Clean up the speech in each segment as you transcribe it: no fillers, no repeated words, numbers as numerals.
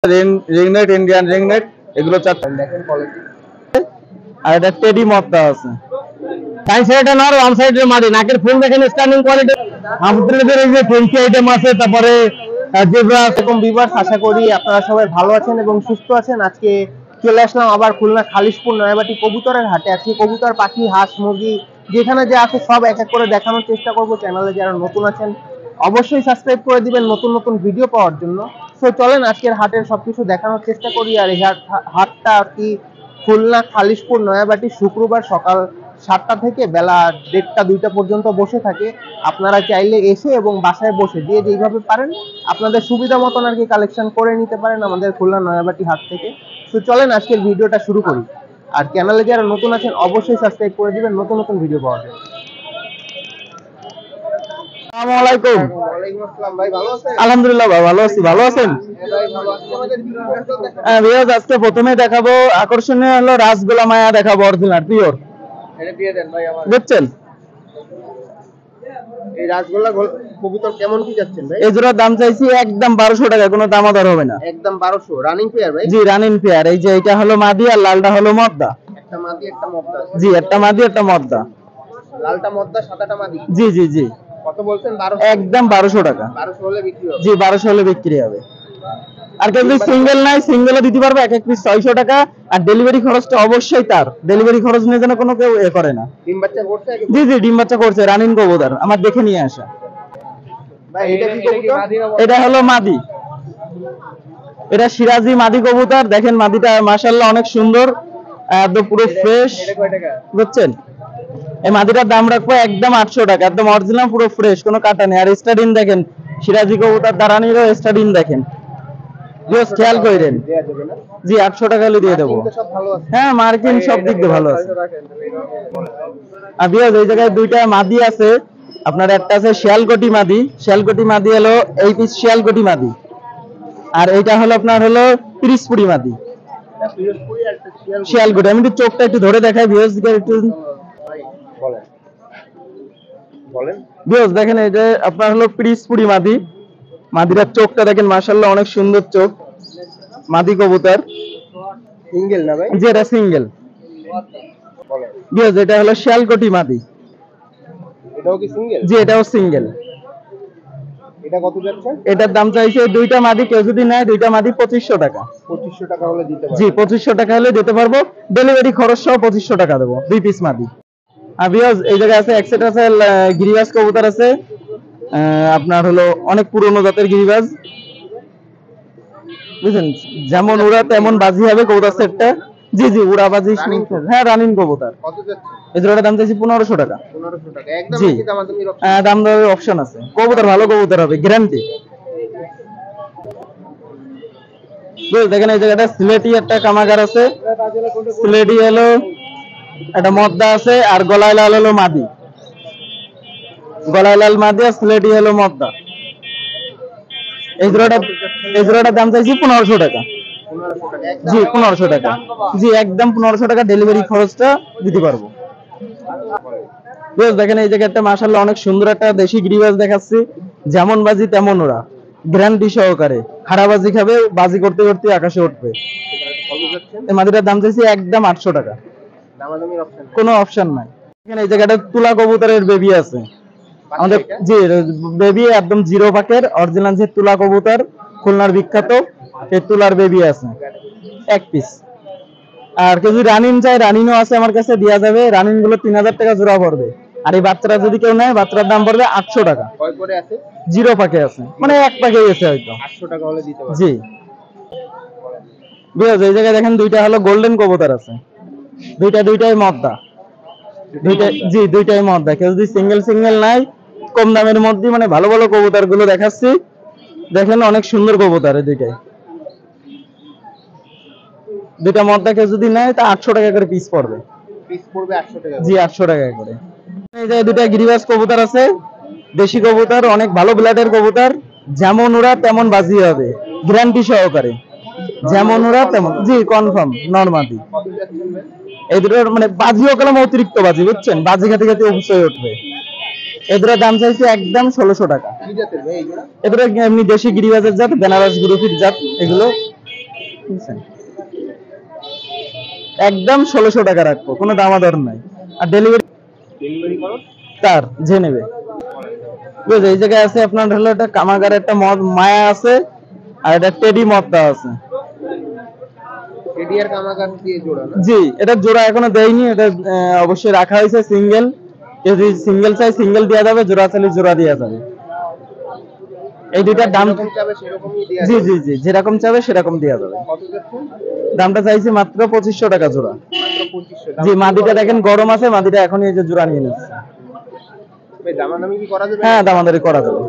রিংনেট, Indian রিংনেট, এগুলো চারটা দেখেন কোয়ালিটি। আর এটা টেডি মদটা আছে। সাইড সাইডে নর, ওয়ান সাইডে মাদি, নাকের ফুল দেখেন স্ট্যান্ডিং কোয়ালিটি। আমাদের এই যে 20 আইটেম আছে, তারপরে জেব্রা। এরকম ভিউয়ার্স, আশা করি আপনারা সবাই ভালো আছেন এবং সুস্থ আছেন। আজকে চলে আসলাম আবার খুলনা খালিশপুর নয়াবাটি কবুতরের হাটে। আজকে কবুতর, পাখি, হাঁস, মুরগি যেখানে যে আছে সব এক এক করে দেখানোর চেষ্টা করব। চ্যানেলে যারা নতুন আছেন অবশ্যই সাবস্ক্রাইব করে দিবেন নতুন নতুন ভিডিও পাওয়ার জন্য। তো চলেন আজকের হাটের সবকিছু দেখানোর চেষ্টা করি। আর এই হাটটা আর কি খুলনা খালিশপুর নয়াবাটি শুক্রবার সকাল 7টা থেকে বেলা 1:30 2টা পর্যন্ত বসে থাকে। আপনারা চাইলে এসে এবং বাসায় বসে দিয়ে যেইভাবে পারেন আপনাদের সুবিধা মতন আর কি কালেকশন করে নিতে পারেন আমাদের খুলনা নয়াবাটি হাট থেকে। তো চলেন আজকের ভিডিওটা শুরু করি। আর চ্যানেলে যারা নতুন আছেন অবশ্যই সাবস্ক্রাইব করে দিবেন নতুন নতুন ভিডিও পাওয়ার জন্য। আসসালামু আলাইকুম। ওয়ালাইকুম আসসালাম ভাই, ভালো আছেন? আলহামদুলিল্লাহ ভাই, ভালো আছি। ভালো আছেন? ভাই ভালো আছি। আমাদের ভিউয়ার্স, আজকে প্রথমে দেখাবো আকর্ষণীয় হলো রাসগোলা মায়া দেখাবো, অরিজিনাল পিওর। এটা দিয়ে দেন ভাই আমার। বুঝছেন? এই রাসগোল্লা কবুতর কেমন কি যাচ্ছেন ভাই? এই জোড়ার দাম চাইছি একদম 1200 টাকা, কোনো দামাদার হবে না। একদম 1200 রানিং পেয়ার ভাই? জি, রানিং পেয়ার। এই যে এটা হলো মাদি আর লালটা হলো মদ্দা। একটা মাদি একটা মদ্দা। জি, একটা মাদি একটা মদ্দা। লালটা মদ্দা, সাদাটা মাদি। জি জি জি। কত বলছেন? 1200? একদম 1200 টাকা। 1200 হলে বিক্রি হবে? জি, 1200 হলে বিক্রি হবে। আর কেউ যদি সিঙ্গেল নাই, সিঙ্গেলও দিতে পারবে। এক এক পিস 600 টাকা। আর ডেলিভারি খরচটা অবশ্যই তার। ডেলিভারি খরচ নিয়ে যেন কোনো কেউ করে না। ডিম বাচ্চা করছে? জি জি, ডিম বাচ্চা করছে। রানিং কবুতর, আমার দেখে নিয়ে আসা। ভাই এটা কি কবুতর? এটা হলো মাদি। এটা সিরাজি মাদি কবুতর। দেখেন মাদিটা মাশাআল্লাহ অনেক সুন্দর, একদম পুরো ফ্রেশ। এটা কয় টাকা? বুঝছেন? এই মাদিটার দাম রাখবো একদম 800 টাকা। একদম অরিজিনাল, পুরো ফ্রেশ, কোনো কাটা নেই। আর স্টাডিন দেখেন, সিরাজি কবুতর দাঁড়ানিরও স্টাডিন দেখেন। জাস্ট খেয়াল করেন। দেয়া যাবে না? জি, 800 টাকা হলে দিয়ে দেবো। কিন্তু সব ভালো আছে? হ্যাঁ, মার্কিন সব দিক দিয়ে ভালো আছে। আর ভিউয়ার্স, এই জায়গায় দুইটা মাদি আছে আপনার। একটা আছে শিয়ালকোটি মাদি। শিয়ালকোটি মাদি হলো এই পিস শিয়ালকোটি মাদি। আর এইটা হলো আপনার হলো পিরিসপুরি মাদি। শিয়ালকোটি, আমি একটু চোখটা একটু ধরে দেখাই ভিউয়ার্স একটু। বলেন বলেন। ভিউয়ার্স দেখেন, এই যে আপনার হলো পিরিসপুরি মাদি। মাদিটার চোখটা দেখেন মাশাআল্লাহ অনেক সুন্দর চোখ। মাদি কবুতর। সিঙ্গেল না ভাই? জি, এটা সিঙ্গেল। বলেন। ভিউয়ার্স, এটা হলো শিয়ালকোটি মাদি। এটাও কি সিঙ্গেল? জি, এটাও সিঙ্গেল। এটা কত যাচ্ছে? এটার দাম চাইছে দুইটা মাদি, কেউ যদি নেয় দুইটা মাদি 2500 টাকা। 2500 টাকা হলে দিতে পারবেন? জি, 2500 টাকা হলে দিতে পারবো। ডেলিভারি খরচ সহ 2500 টাকা দেবো, 2 পিস মাদি। আর ভিউয়ার্স, এই জায়গায় আছে একসেট আছে গিরিবাজ কবুতর আছে। আপনার হলো অনেক পুরনো জাতের গিরিবাজ। বুঝছেন? যেমন উড়া তেমন বাজি হবে কবুতর সেটটা। জি জি, উড়া বাজি। হ্যাঁ, রানিং কবুতর। কত যাচ্ছে? এই জোড়াটার দাম চাইছি 1500 টাকা। 1500 টাকা একদম। জি, কি দামাদামির দাম দরের অপশন আছে। কবুতর ভালো কবুতর হবে, গ্যারান্টি। দেখেন, এই জায়গাটা সিলেটি একটা কামাগার আছে। সিলেটি হলো একটা মদ্দা আছে, আর গলায় লাল হলো মাদি। গলায় লাল মাদি আর সিলেটি হলো মদ্দা। এই জোড়াটার দাম চাইছি 1500 টাকা। 1500 টাকা একদম? জি, 1500 টাকা। জি, একদম 1500 টাকা। ডেলিভারি খরচটা দিতে পারবো। দেখেন, এই জায়গাটা মাশাআল্লাহ অনেক সুন্দর একটা দেশি গিরিবাজ দেখাচ্ছি। যেমন বাজি তেমন ওরা, গ্যারান্টি সহকারে। খারাপ বাজি খাবে, বাজি করতে করতে আকাশে উঠবে। কত যাচ্ছে? এই মাদিটার দাম চাইছি একদম 800 টাকা। দামাদামির অপশন কোনো অপশন নাই। এখানে এই জায়গাটা তুলা কবুতরের বেবি আছে আমাদের। জি, বেবি একদম জিরো পাকের অরিজিনাল যে তুলা কবুতর, খুলনার বিখ্যাত এই তুলার বেবি আছে এক পিস। আর কেউ যদি রানিং চাই, রানিংও আছে আমার কাছে, দেওয়া যাবে। রানিং গুলো 3000 টাকা জোড়া পড়বে। আর এই বাচ্চারা যদি কেউ নেয়, বাচ্চার দাম পড়বে 800 টাকা। কয় করে আছে? জিরো পাকে আছে, মানে এক পাকে গেছে হয়তো। 800 টাকা হলে দিতে পারবেন? জি। বিয়াজ, এই জায়গায় দেখেন দুইটা হলো গোল্ডেন কবুতর আছে। দুইটাই মদ্দা। জি, দুইটাই মদ্দা। কেউ যদি সিঙ্গেল নাই, কম দামের মধ্যে মানে ভালো ভালো কবুতর গুলো দেখাচ্ছি। দেখেন অনেক সুন্দর কবুতর। এই দুইটা মদ্দা কেউ যদি নেয় তা 800 টাকা করে পিস পড়বে। পিস পড়বে 800 টাকা? জি, 800 টাকা করে। এই যে দুইটা গিরিবাজ কবুতর আছে, দেশি কবুতর, অনেক ভালো ব্লাডের কবুতর। যেমন ওরা তেমন বাজি হবে, গ্যারান্টি সহকারে। যেমন ওরা তেমন। জি, কনফার্ম নরমাদি। কত যাচ্ছেন ভাই? এই দুটোর মানে বাজিও কলম অতিরিক্ত বাজি, বুঝছেন? বাজি খাতে খাতে অবশ্যই উঠবে। এদের দাম চাইছে একদম 1600 টাকা। কি জাতের ভাই এগুলো? এদের এমনি দেশি গিরিবাজের জাত, বেনারস গ্রুপের জাত এগুলো। বুঝছেন? একদম 1600 টাকা রাখবো, কোনো দামাদর নাই। আর ডেলিভারি খরচ তার যে নেবে। বুঝলে এই জায়গায় আছে আপনার হলো একটা কামাগার, একটা মদ মায়া আছে, আর একটা টেডি মদটা আছে। এডিআর কামাগার দিয়ে জোড়া না? জি, এটা জোড়া এখনো দেয়নি, এটা অবশ্যই রাখা হয়েছে সিঙ্গেল। যদি সিঙ্গেল চাই সিঙ্গেল দেওয়া যাবে, জোড়া চাইলে জোড়া দেওয়া যাবে। এই দুইটার দাম যেরকম চাবে সেরকমই দেয়া জি যাবে। জি জি, যেরকম চাবে সেরকম দেওয়া যাবে। কত যাচ্ছেন? দামটা চাইছি মাত্র 2500 টাকা জোড়া। মাত্র 2500। জি, মাদিটা দেখেন গরম আছে, মাদিটা এখনই এই যে জোড়া নিয়ে নিচ্ছে। ভাই দামাদামি কি করা যাবে? হ্যাঁ, দামাদারি করা যাবে।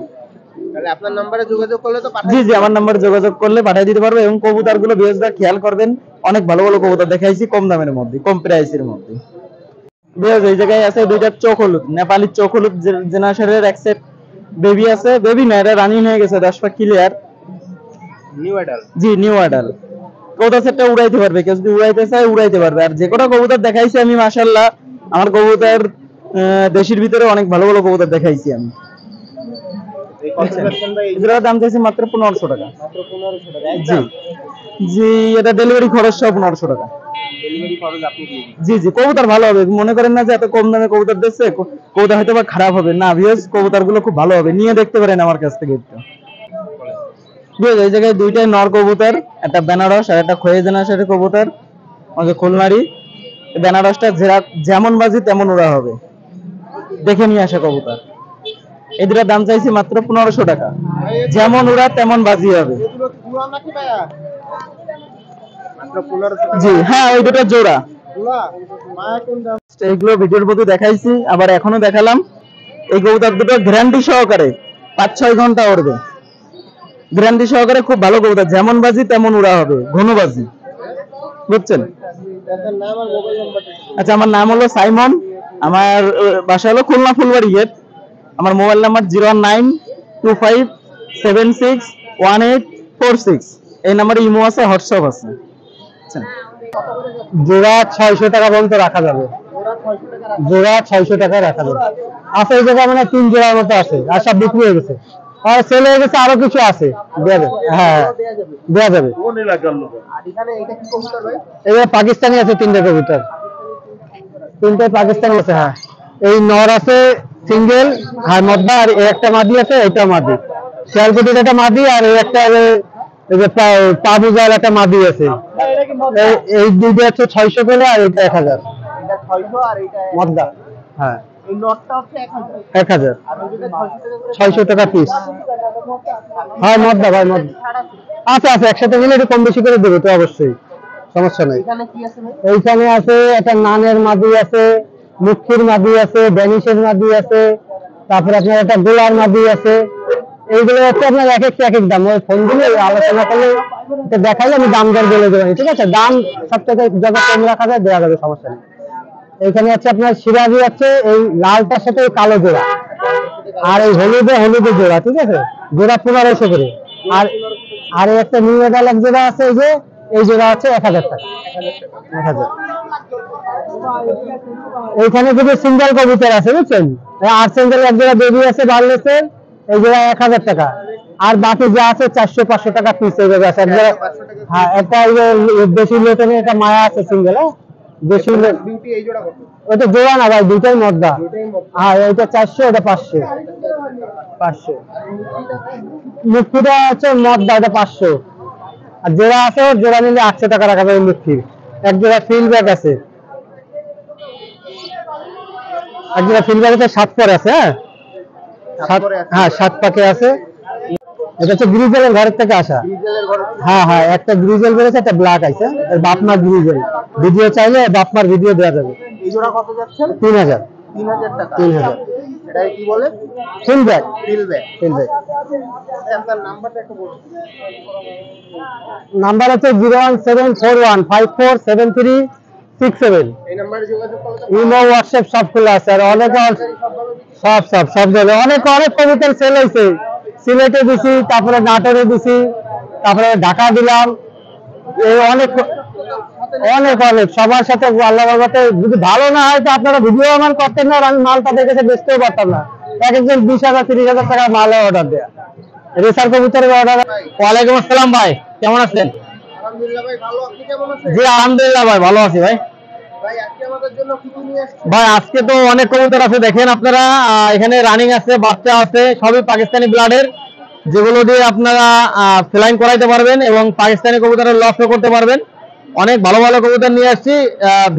তাহলে আপনার নম্বরে যোগাযোগ করলে তো জি জি, আমার নাম্বারে যোগাযোগ করলে পাঠিয়ে দিতে পারবো। এবং কবুতরগুলো বিশেষদা খেয়াল করবেন, অনেক ভালো ভালো কবুতর দেখাইছি কম দামের মধ্যে, কম প্রাইসের মধ্যে। বিশেষ এই জায়গায় আছে দুইটা চোখ হলুদ, নেপালি চোখ হলুদ জেনারেশনের এক সেট বেবি আছে। বেবি না, এটা রানিং হয়ে গেছে, 10 পা ক্লিয়ার। New adult. জি, নিউ অ্যাডাল। কবুতর সেটটা উড়াইতে পারবে, কেউ যদি উড়াইতে চায় উড়াইতে পারবে। আর যে কটা কবুতর দেখাইছি আমি, মাশাআল্লাহ, আমার কবুতর দেশের ভিতরে অনেক ভালো ভালো কবুতর দেখাইছি আমি। এই কত যাচ্ছেন ভাই? এগুলোর দাম চাইছি মাত্র 1500 টাকা। মাত্র 1500 টাকা জি একদম। জি, এটা ডেলিভারি খরচ সহ 1500 টাকা। ডেলিভারি খরচ আপনি দিয়ে দিন। জি জি, কবুতর ভালো হবে, মনে করেন না যে এত কম দামে কবুতর দিচ্ছে কবুতর হয়তো বা খারাপ হবে না। ভিউয়ার্স, কবুতর গুলো খুব ভালো হবে, নিয়ে দেখতে পারেন আমার কাছ থেকে একটু। এই জায়গায় দুইটাই নর কবুতর, একটা বেনারস আর একটা খয়ে জেনারেশনের কবুতর, আমাদের খুলনারি। বেনারসটা যেমন বাজি তেমন ওরা হবে, দেখে নিয়ে আসা কবুতর। এই দুটার দাম চাইছি মাত্র 1500 টাকা, যেমন ওরা তেমন বাজি হবে। এগুলো জোড়া নাকি ভাইয়া? মাত্র 1500 টাকা। জি হ্যাঁ, ওই দুটো জোড়া। জোড়া মায়া কোন দাম? এগুলো ভিডিওর মধ্যে দেখাইছি, আবার এখনো দেখালাম। এই কবুতর দুটো গ্যারান্টি সহকারে 5-6 ঘন্টা উড়বে, গ্যারান্টি সহকারে। খুব ভালো কবুতর, যেমন বাজি তেমন উড়া হবে, ঘন বাজি, বুঝছেন? আপনার নাম আর মোবাইল নাম্বারটা। আচ্ছা, আমার নাম হলো সাইমন, আমার বাসা হলো খুলনা ফুলবাড়ি গেট। আমার মোবাইল নাম্বার 01925761846। এই নাম্বারে ইমো আছে, হোয়াটসঅ্যাপ আছে। জোড়া 600 টাকা পর্যন্ত রাখা যাবে। জোড়া 600 টাকা রাখা যাবে। আছে এই জায়গায় মানে 3 জোড়ার মতো আছে, আর সব বিক্রি হয়ে গেছে, আর সেল হয়ে গেছে, আরো কিছু আছে, দেয়া যাবে। হ্যাঁ, দেয়া যাবে। কোন এলাকার লোক? আর এখানে এটা কি কবুতর ভাই? এবার পাকিস্তানি আছে 3টে কবুতর, 3টে পাকিস্তানি আছে। হ্যাঁ, এই নর আছে সিঙ্গেল, আর মদ্দা, আর এই একটা মাদি আছে, এটা মাদি। শিয়ালকুটির একটা মাদি, আর এই একটা এই যে পাবুজার একটা মাদি আছে। এই দুইটা হচ্ছে 600 করে, আর এটা 1000। এটা 600 আর এটা মদ্দা, হ্যাঁ, এই নটটা হচ্ছে 1000। 1000, আর ওইটা 600 টাকা করে। 600 টাকা পিস। হ্যাঁ, মদ্দা ভাই, মদ্দা আচ্ছা আচ্ছা, একসাথে মিলে একটু কম বেশি করে দেবো তো, অবশ্যই, সমস্যা নেই। এখানে কি আছে ভাই? এইখানে আছে একটা নানের মাদি আছে, মুক্তির মাদি আছে, ড্যানিশের মাদি আছে, তারপরে আপনার একটা গোলার মাদি আছে। এইগুলো হচ্ছে আপনার এক এক দাম। ওই ফোন দিলে আলোচনা করলে এটা দেখাইলে আমি দাম দর বলে দেবো, ঠিক আছে? দাম সবথেকে যত কম রাখা যায় দেওয়া যাবে, সমস্যা নেই। এইখানে আছে আপনার সিরাজি আছে, এই লালটার সাথে এই কালো জোড়া, আর এই হলুদে জোড়া, ঠিক আছে? জোড়া 1500 করে। আর আর এই একটা নিউ মডেল এক জোড়া আছে, এই যে এই জোড়া আছে 1000 টাকা। 1000। এইখানে কিছু সিঙ্গেল কবুতর আছে, বুঝছেন? আর সিঙ্গেল এক জোড়া বেবি আছে বার্লেসের, এই জোড়া 1000 টাকা। আর বাকি যা আছে 400-500 টাকা পিস হয়ে যাবে। এক জোড়া, হ্যাঁ, একটা বেশি লোটনের একটা মায়া আছে সিঙ্গেল। হ্যাঁ, বেশি বিউটি এই জোড়া কত? ওটা জোড়া না ভাই, দুইটাই মদ্দা। দুটোই মধ্যে। হ্যাঁ, এটা 400, এটা 500। 500 মুক্তিটা হচ্ছে মদ্দা, এটা 500। আর জোড়া আছে, জোড়া নিলে 800 টাকা রাখা যাবে মুক্তির। এক জোড়া ফিল্ডব্যাক আছে, এক জোড়া ফিল্ডব্যাক আছে 7 পরে আছে। হ্যাঁ, 7 পাকে আছে। এটা হচ্ছে গ্রিজেলের ঘরের থেকে আসা। ডিজেলের ঘর। হ্যাঁ হ্যাঁ, একটা গ্রিজেল বেড়েছে, একটা ব্ল্যাক আছে। এর বাপমার গ্রিজেল ভিডিও চাইলে বাপমার ভিডিও দেওয়া যাবে। এই জোড়া কত যাচ্ছে? 3000। 3000 টাকা। 3000 এটা কি বলে? ফিল্ডব্যাক। ফিলব্যাক। ফিল্ডব্যাক আপনার নাম্বারটা একটু বলুন। নাম্বার হচ্ছে 01741547367। এই নাম্বারে যোগাযোগ করলে ইমো, হোয়াটসঅ্যাপ সব খোলা আছে। আর অনেক সব জায়গায় অনেক কবুতর সেল হয়েছে। সিলেটে দিছি, তারপরে নাটোরে দিছি, তারপরে ঢাকা দিলাম। এই অনেক অনেক অনেক সবার সাথে আল্লাহ বাবাতে। যদি ভালো না হয় তো আপনারা ভিডিও আমার করতেন না, আর আমি মাল তাদের কাছে বেচতেও পারতাম না। এক একজন 20,000-30,000 টাকা মালে অর্ডার দেয়া। রেসার কবুতরের অর্ডার। ওয়ালাইকুম আসসালাম ভাই, কেমন আছেন? আলহামদুলিল্লাহ ভাই ভালো, আপনি কেমন আছেন? জি আলহামদুলিল্লাহ ভাই, ভালো আছি ভাই। ভাই আজকে আমাদের জন্য কি কি নিয়ে আসছেন? ভাই আজকে তো অনেক কবুতর আছে, দেখেন আপনারা এখানে রানিং আছে, বাচ্চা আছে, সবই পাকিস্তানি ব্লাডের, যেগুলো দিয়ে আপনারা ফ্লাইং করাইতে পারবেন এবং পাকিস্তানি কবুতরের লসও করতে পারবেন। অনেক ভালো ভালো কবুতর নিয়ে আসছি,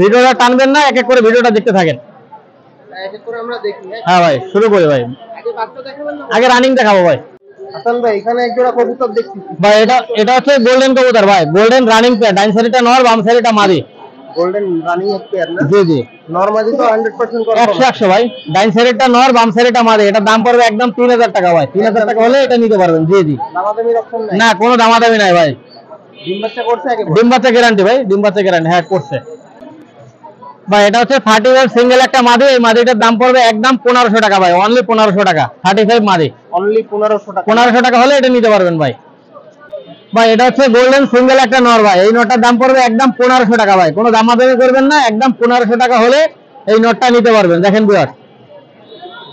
ভিডিওটা টানবেন না, এক এক করে ভিডিওটা দেখতে থাকেন। এক এক করে আমরা দেখি। হ্যাঁ ভাই, শুরু করি ভাই। আগে বাচ্চা দেখাবেন না? আগে রানিং দেখাবো ভাই। হাসান ভাই এখানে এক জোড়া কবুতর দেখছি ভাই এটা হচ্ছে গোল্ডেন কবুতর ভাই, গোল্ডেন রানিং পেয়ার, ডাইন সাইডটা নর, বাম সাইডটা মাদি। গোল্ডেন রানিং এক পেয়ার না? জি জি, নরমালি তো 100% কনফার্ম। 100 ভাই, ডাইন সাইডটা নর, বাম সাইডটা মাদি। এটার দাম পড়বে একদম 3000 টাকা ভাই, 3000 টাকা হলে এটা নিতে পারবেন। জি জি, দামাদামির অপশন নাই? না কোনো দামাদামি নাই ভাই। ডিম বাচ্চা করছে আগে? ডিম বাচ্চা গ্যারান্টি ভাই, ডিম বাচ্চা গ্যারান্টি, হ্যাঁ করছে ভাই। এটা হচ্ছে 35 সিঙ্গেল একটা মাদি, এই মাদিটার দাম পড়বে একদম 1500 টাকা ভাই, অনলি 1500 টাকা। 35 মাদি অনলি 1500 টাকা। 1500 টাকা হলে এটা নিতে পারবেন ভাই। ভাই এটা হচ্ছে গোল্ডেন সিঙ্গেল একটা নর ভাই, এই নটটার দাম পড়বে একদম 1500 টাকা ভাই, কোনো দামাদামি করবেন না, একদম 1500 টাকা হলে এই নটটা নিতে পারবেন। দেখেন বিয়ার,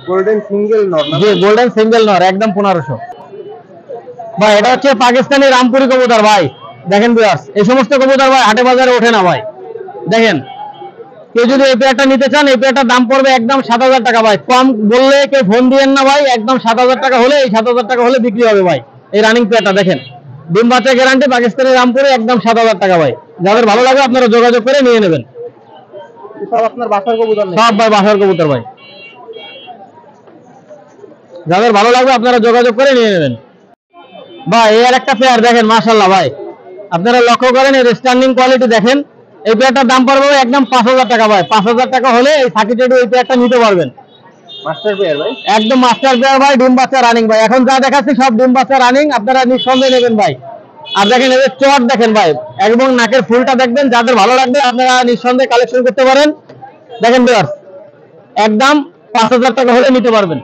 গোল্ডেন সিঙ্গেল নর না? জি গোল্ডেন সিঙ্গেল নর, একদম 1500 ভাই। এটা হচ্ছে পাকিস্তানি রামপুরি কবুতর ভাই, দেখেন বিয়ার, এই সমস্ত কবুতর ভাই হাটে বাজারে ওঠে না ভাই। দেখেন, কেউ যদি এই পেয়ারটা নিতে চান, এই পেয়ারটার দাম পড়বে একদম 7000 টাকা ভাই, কম বললে কেউ ফোন দিয়েন না ভাই, একদম 7000 টাকা হলে, এই 7000 টাকা হলে বিক্রি হবে ভাই। এই রানিং পেয়ারটা দেখেন, ডিম বাচ্চা গ্যারান্টি, পাকিস্তানি রামপুরে, একদম 7000 টাকা ভাই। যাদের ভালো লাগে আপনারা যোগাযোগ করে নিয়ে নেবেন। সব আপনার বাসার কবুতর না? সব ভাই বাসার কবুতর ভাই, যাদের ভালো লাগবে আপনারা যোগাযোগ করে নিয়ে নেবেন ভাই। এই আর একটা পেয়ার দেখেন, মাশাআল্লাহ ভাই, আপনারা লক্ষ্য করেন এর স্ট্যান্ডিং কোয়ালিটি দেখেন। এই পেয়ারটার দাম পড়বে একদম 5000 টাকা ভাই, 5000 টাকা হলে এই সাকিটেড এই পেয়ারটা নিতে পারবেন। মাস্টার পেয়ার ভাই? একদম মাস্টার পেয়ার ভাই, ডিম বাচ্চা রানিং ভাই। এখন যা দেখাচ্ছি সব ডিম বাচ্চা রানিং, আপনারা নিঃসন্দেহে নেবেন ভাই। আর দেখেন এদের চট দেখেন ভাই, এবং নাকের ফুলটা দেখবেন, যাদের ভালো লাগবে আপনারা নিঃসন্দেহে কালেকশন করতে পারেন। দেখেন ভিউয়ার্স, একদম 5000 টাকা হলে নিতে পারবেন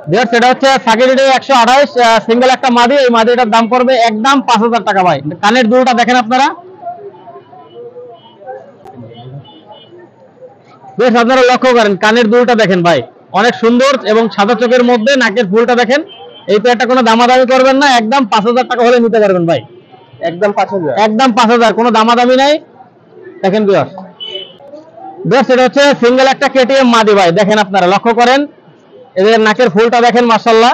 ভিউয়ার্স। এটা হচ্ছে সাকিটেড 128 সিঙ্গেল একটা মাদি, এই মাদিটার দাম পড়বে একদম 5000 টাকা ভাই। কানের দুলটা দেখেন আপনারা, বেশ আপনারা লক্ষ্য করেন, কানের দুলটা দেখেন ভাই, অনেক সুন্দর এবং সাদা চোখের মধ্যে নাকের ফুলটা দেখেন। এই পেয়ারটা কোনো দামাদামি করবেন না, একদম 5000 টাকা হলে নিতে পারবেন ভাই, একদম 5000? একদম 5000, কোনো দামাদামি নাই। দেখেন ভিউয়ার্স, বেশ এটা হচ্ছে সিঙ্গেল একটা কেটিএম মাদি ভাই, দেখেন আপনারা লক্ষ্য করেন, এদের নাকের ফুলটা দেখেন, মাশাআল্লাহ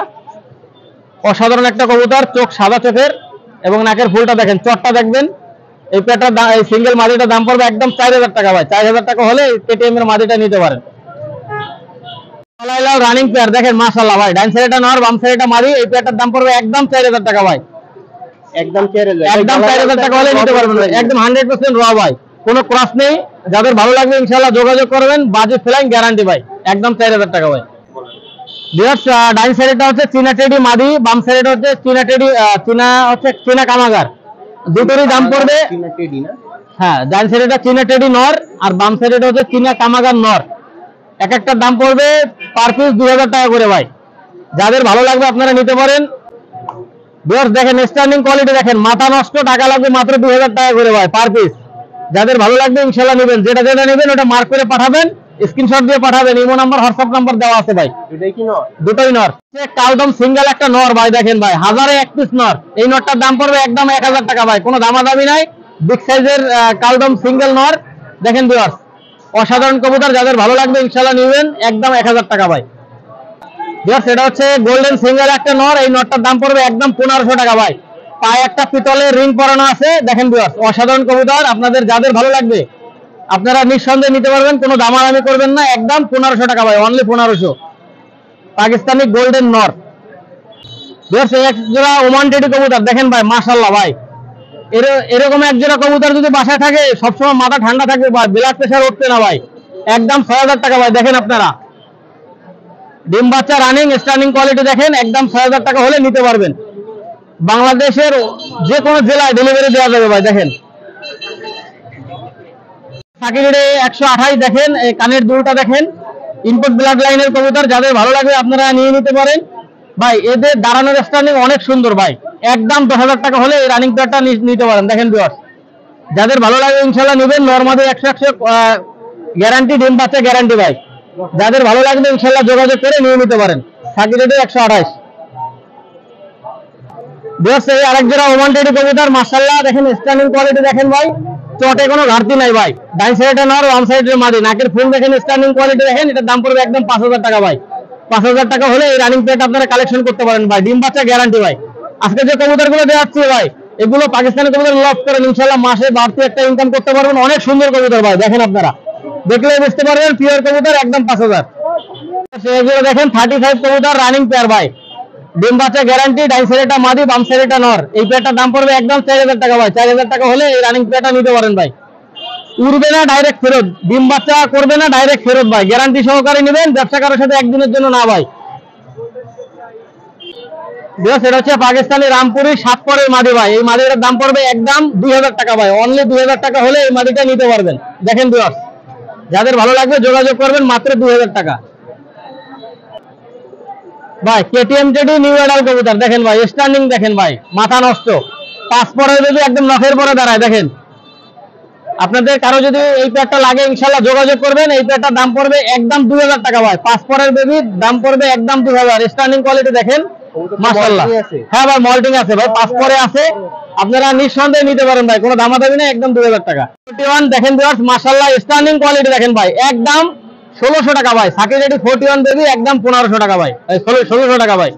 অসাধারণ একটা কবুতর, চোখ সাদা চোখের এবং নাকের ফুলটা দেখেন, চটটা দেখবেন। এই পেয়ারটার এই সিঙ্গেল মাদিটার দাম পড়বে একদম 4000 টাকা ভাই, 4000 টাকা হলে কেটিএম এর মাদিটা নিতে পারেন। রানিং পেয়ার দেখেন, মাশাআল্লাহ ভাই, ডান সাইডটা নর, বাম সাইডটা মাদি, এই পেয়ারটার দাম পড়বে একদম 4000 টাকা ভাই, একদম 4000? একদম 4000 টাকা হলে নিতে পারবেন ভাই, একদম 100% র ভাই, কোনো ক্রস নেই। যাদের ভালো লাগবে ইনশাআল্লাহ যোগাযোগ করবেন, বাজে ফ্লাইং গ্যারান্টি ভাই, একদম 4000 টাকা ভাই। ভিউয়ার্স, ডান সাইডটা হচ্ছে চীনা টেডি মাদি, বাম সাইডটা হচ্ছে চীনা টেডি, চীনা কামাগার, দুটোরই দাম পড়বে। চীনা টেডি না? হ্যাঁ, ডান সাইডটা চীনা টেডি নর, আর বাম সাইডটা হচ্ছে চীনা কামাগার নর। এক একটা দাম পড়বে পার পিস 2000 টাকা করে ভাই, যাদের ভালো লাগবে আপনারা নিতে পারেন। ভিউয়ার্স দেখেন, স্ট্যান্ডিং কোয়ালিটি দেখেন, মাথা নষ্ট, টাকা লাগবে মাত্র 2000 টাকা করে ভাই পার পিস। যাদের ভালো লাগবে ইনশাআল্লাহ নেবেন, যেটা যেটা নেবেন ওটা মার্ক করে পাঠাবেন, স্ক্রিনশট দিয়ে পাঠাবেন, ইমো নাম্বার, হোয়াটসঅ্যাপ নাম্বার দেওয়া আছে ভাই। এটাই কি নর? দুটোই নর, কালদম সিঙ্গেল একটা নর ভাই, দেখেন ভাই, 1000-এ 1 পিস নর। এই নরটার দাম পড়বে একদম 1000 টাকা ভাই, কোনো দামাদামি নাই, বিগ সাইজের কালদম সিঙ্গেল নর। দেখেন ভিউয়ার্স, অসাধারণ কবুতর, যাদের ভালো লাগবে ইনশাআল্লাহ নেবেন, একদম 1000 টাকা ভাই। ভিউয়ার্স, এটা হচ্ছে গোল্ডেন সিঙ্গেল একটা নর, এই নরটার দাম পড়বে একদম 1500 টাকা ভাই, পায়ে একটা পিতলের রিং পরানো আছে। দেখেন ভিউয়ার্স, অসাধারণ কবুতর, আপনাদের যাদের ভালো লাগবে আপনারা নিঃসন্দেহে নিতে পারবেন, কোনো দামাদামি করবেন না, একদম 1500 টাকা ভাই, অনলি 1500, পাকিস্তানি গোল্ডেন নর। ভিউয়ার্স, এক জোড়া ওমান টেডি কবুতর দেখেন ভাই, মাশাআল্লাহ ভাই, এরকম এক জোড়া কবুতর যদি বাসায় থাকে সবসময় মাথা ঠান্ডা থাকবে ভাই, ব্লাড প্রেশার উঠবে না ভাই, একদম 6000 টাকা ভাই। দেখেন আপনারা, ডিম বাচ্চা রানিং, স্ট্যান্ডিং কোয়ালিটি দেখেন, একদম 6000 টাকা হলে নিতে পারবেন। বাংলাদেশের যে কোনো জেলায় ডেলিভারি দেওয়া যাবে ভাই। দেখেন সাকিরের 128 দেখেন, এই কানের দুলটা দেখেন, ইনপুট ব্লাড লাইনের কবুতর, যাদের ভালো লাগবে আপনারা নিয়ে নিতে পারেন ভাই। এদের দাঁড়ানোর স্ট্যান্ডিং অনেক সুন্দর ভাই, একদম 10000 টাকা হলে এই রানিং পেয়ারটা নিতে পারেন। দেখেন ভিউয়ার্স, যাদের ভালো লাগবে ইনশাআল্লাহ নেবেন, নরমাদি 100 গ্যারান্টি, ডিম বাচ্চা গ্যারান্টি ভাই। যাদের ভালো লাগবে ইনশাআল্লাহ যোগাযোগ করে নিয়ে নিতে পারেন। সাকিরের 128। বেশ এই আরেক জোড়া ওমান টেডি কবুতর, মাশাআল্লাহ দেখেন স্ট্যান্ডিং কোয়ালিটি দেখেন ভাই, চটে কোনো ঘাটতি নাই ভাই। ডান সাইডে নর, বাম সাইডে মাদি, নাকের ফুল দেখেন, স্ট্যান্ডিং কোয়ালিটি দেখেন। এটার দাম পড়বে একদম 5000 টাকা ভাই। 5000 টাকা হলে এই রানিং পেট আপনারা কালেকশন করতে পারেন ভাই। ডিম বাচ্চা গ্যারান্টি ভাই। আজকে যে কবুতর গুলো দেখাচ্ছি ভাই, এগুলো পাকিস্তানি কবুতর লফট করেন, ইনশাআল্লাহ মাসে বাড়তি একটা ইনকাম করতে পারবেন। অনেক সুন্দর কবুতর ভাই, দেখেন আপনারা দেখলে বুঝতে পারবেন পিওর কবুতর, একদম 5000। সেগুলো দেখেন 35 কবুতর রানিং পেয়ার ভাই, ডিম বাচ্চা গ্যারান্টি। ডান সাইডেটা মাদি, বাম সাইডেটা নর। এই পেয়ারটার দাম পড়বে একদম 4000 টাকা ভাই। 4000 টাকা হলে এই রানিং পেয়ারটা নিতে পারেন ভাই। উড়বে না, ডাইরেক্ট ফেরত। ডিম বাচ্চা করবে না, ডাইরেক্ট ফেরত ভাই। গ্যারান্টি সহকারে নেবেন, ব্যবসা করার সাথে একদিনের জন্য না ভাই। এটা হচ্ছে পাকিস্তানি রামপুরি 7 পরের মাদি ভাই। এই মাদিটার দাম পড়বে একদম 2000 টাকা ভাই। অনলি 2000 টাকা হলে এই মাদিটা নিতে পারবেন। দেখেন ভিউয়ার্স, যাদের ভালো লাগবে যোগাযোগ করবেন, মাত্র 2000 টাকা ভাই। কেটিএম টেডি নিউ এডাল কবুতর দেখেন ভাই, স্ট্যান্ডিং দেখেন ভাই, মাথা নষ্ট। 5 পরের যদি একদম নখের পরে দাঁড়ায় দেখেন। আপনাদের কারো যদি এই পেয়ারটা লাগে ইনশাআল্লাহ যোগাযোগ করবেন। এই পেয়ারটার দাম পড়বে একদম 2000 টাকা ভাই। 5 পরের বেবি, দাম পড়বে একদম 2000। স্ট্যান্ডিং কোয়ালিটি দেখেন মাশাআল্লাহ। হ্যাঁ ভাই, মল্টিং আছে ভাই, 5 পরে আছে। আপনারা নিঃসন্দেহে নিতে পারেন ভাই, কোনো দামাদামি না, একদম 2000 টাকা। 41 দেখেন ভিউয়ার্স, মাশাআল্লাহ স্ট্যান্ডিং কোয়ালিটি দেখেন ভাই, একদম 1600 টাকা ভাই। সাকি রেডি 41 বেবি, একদম 1500 টাকা ভাই, 1600 টাকা ভাই।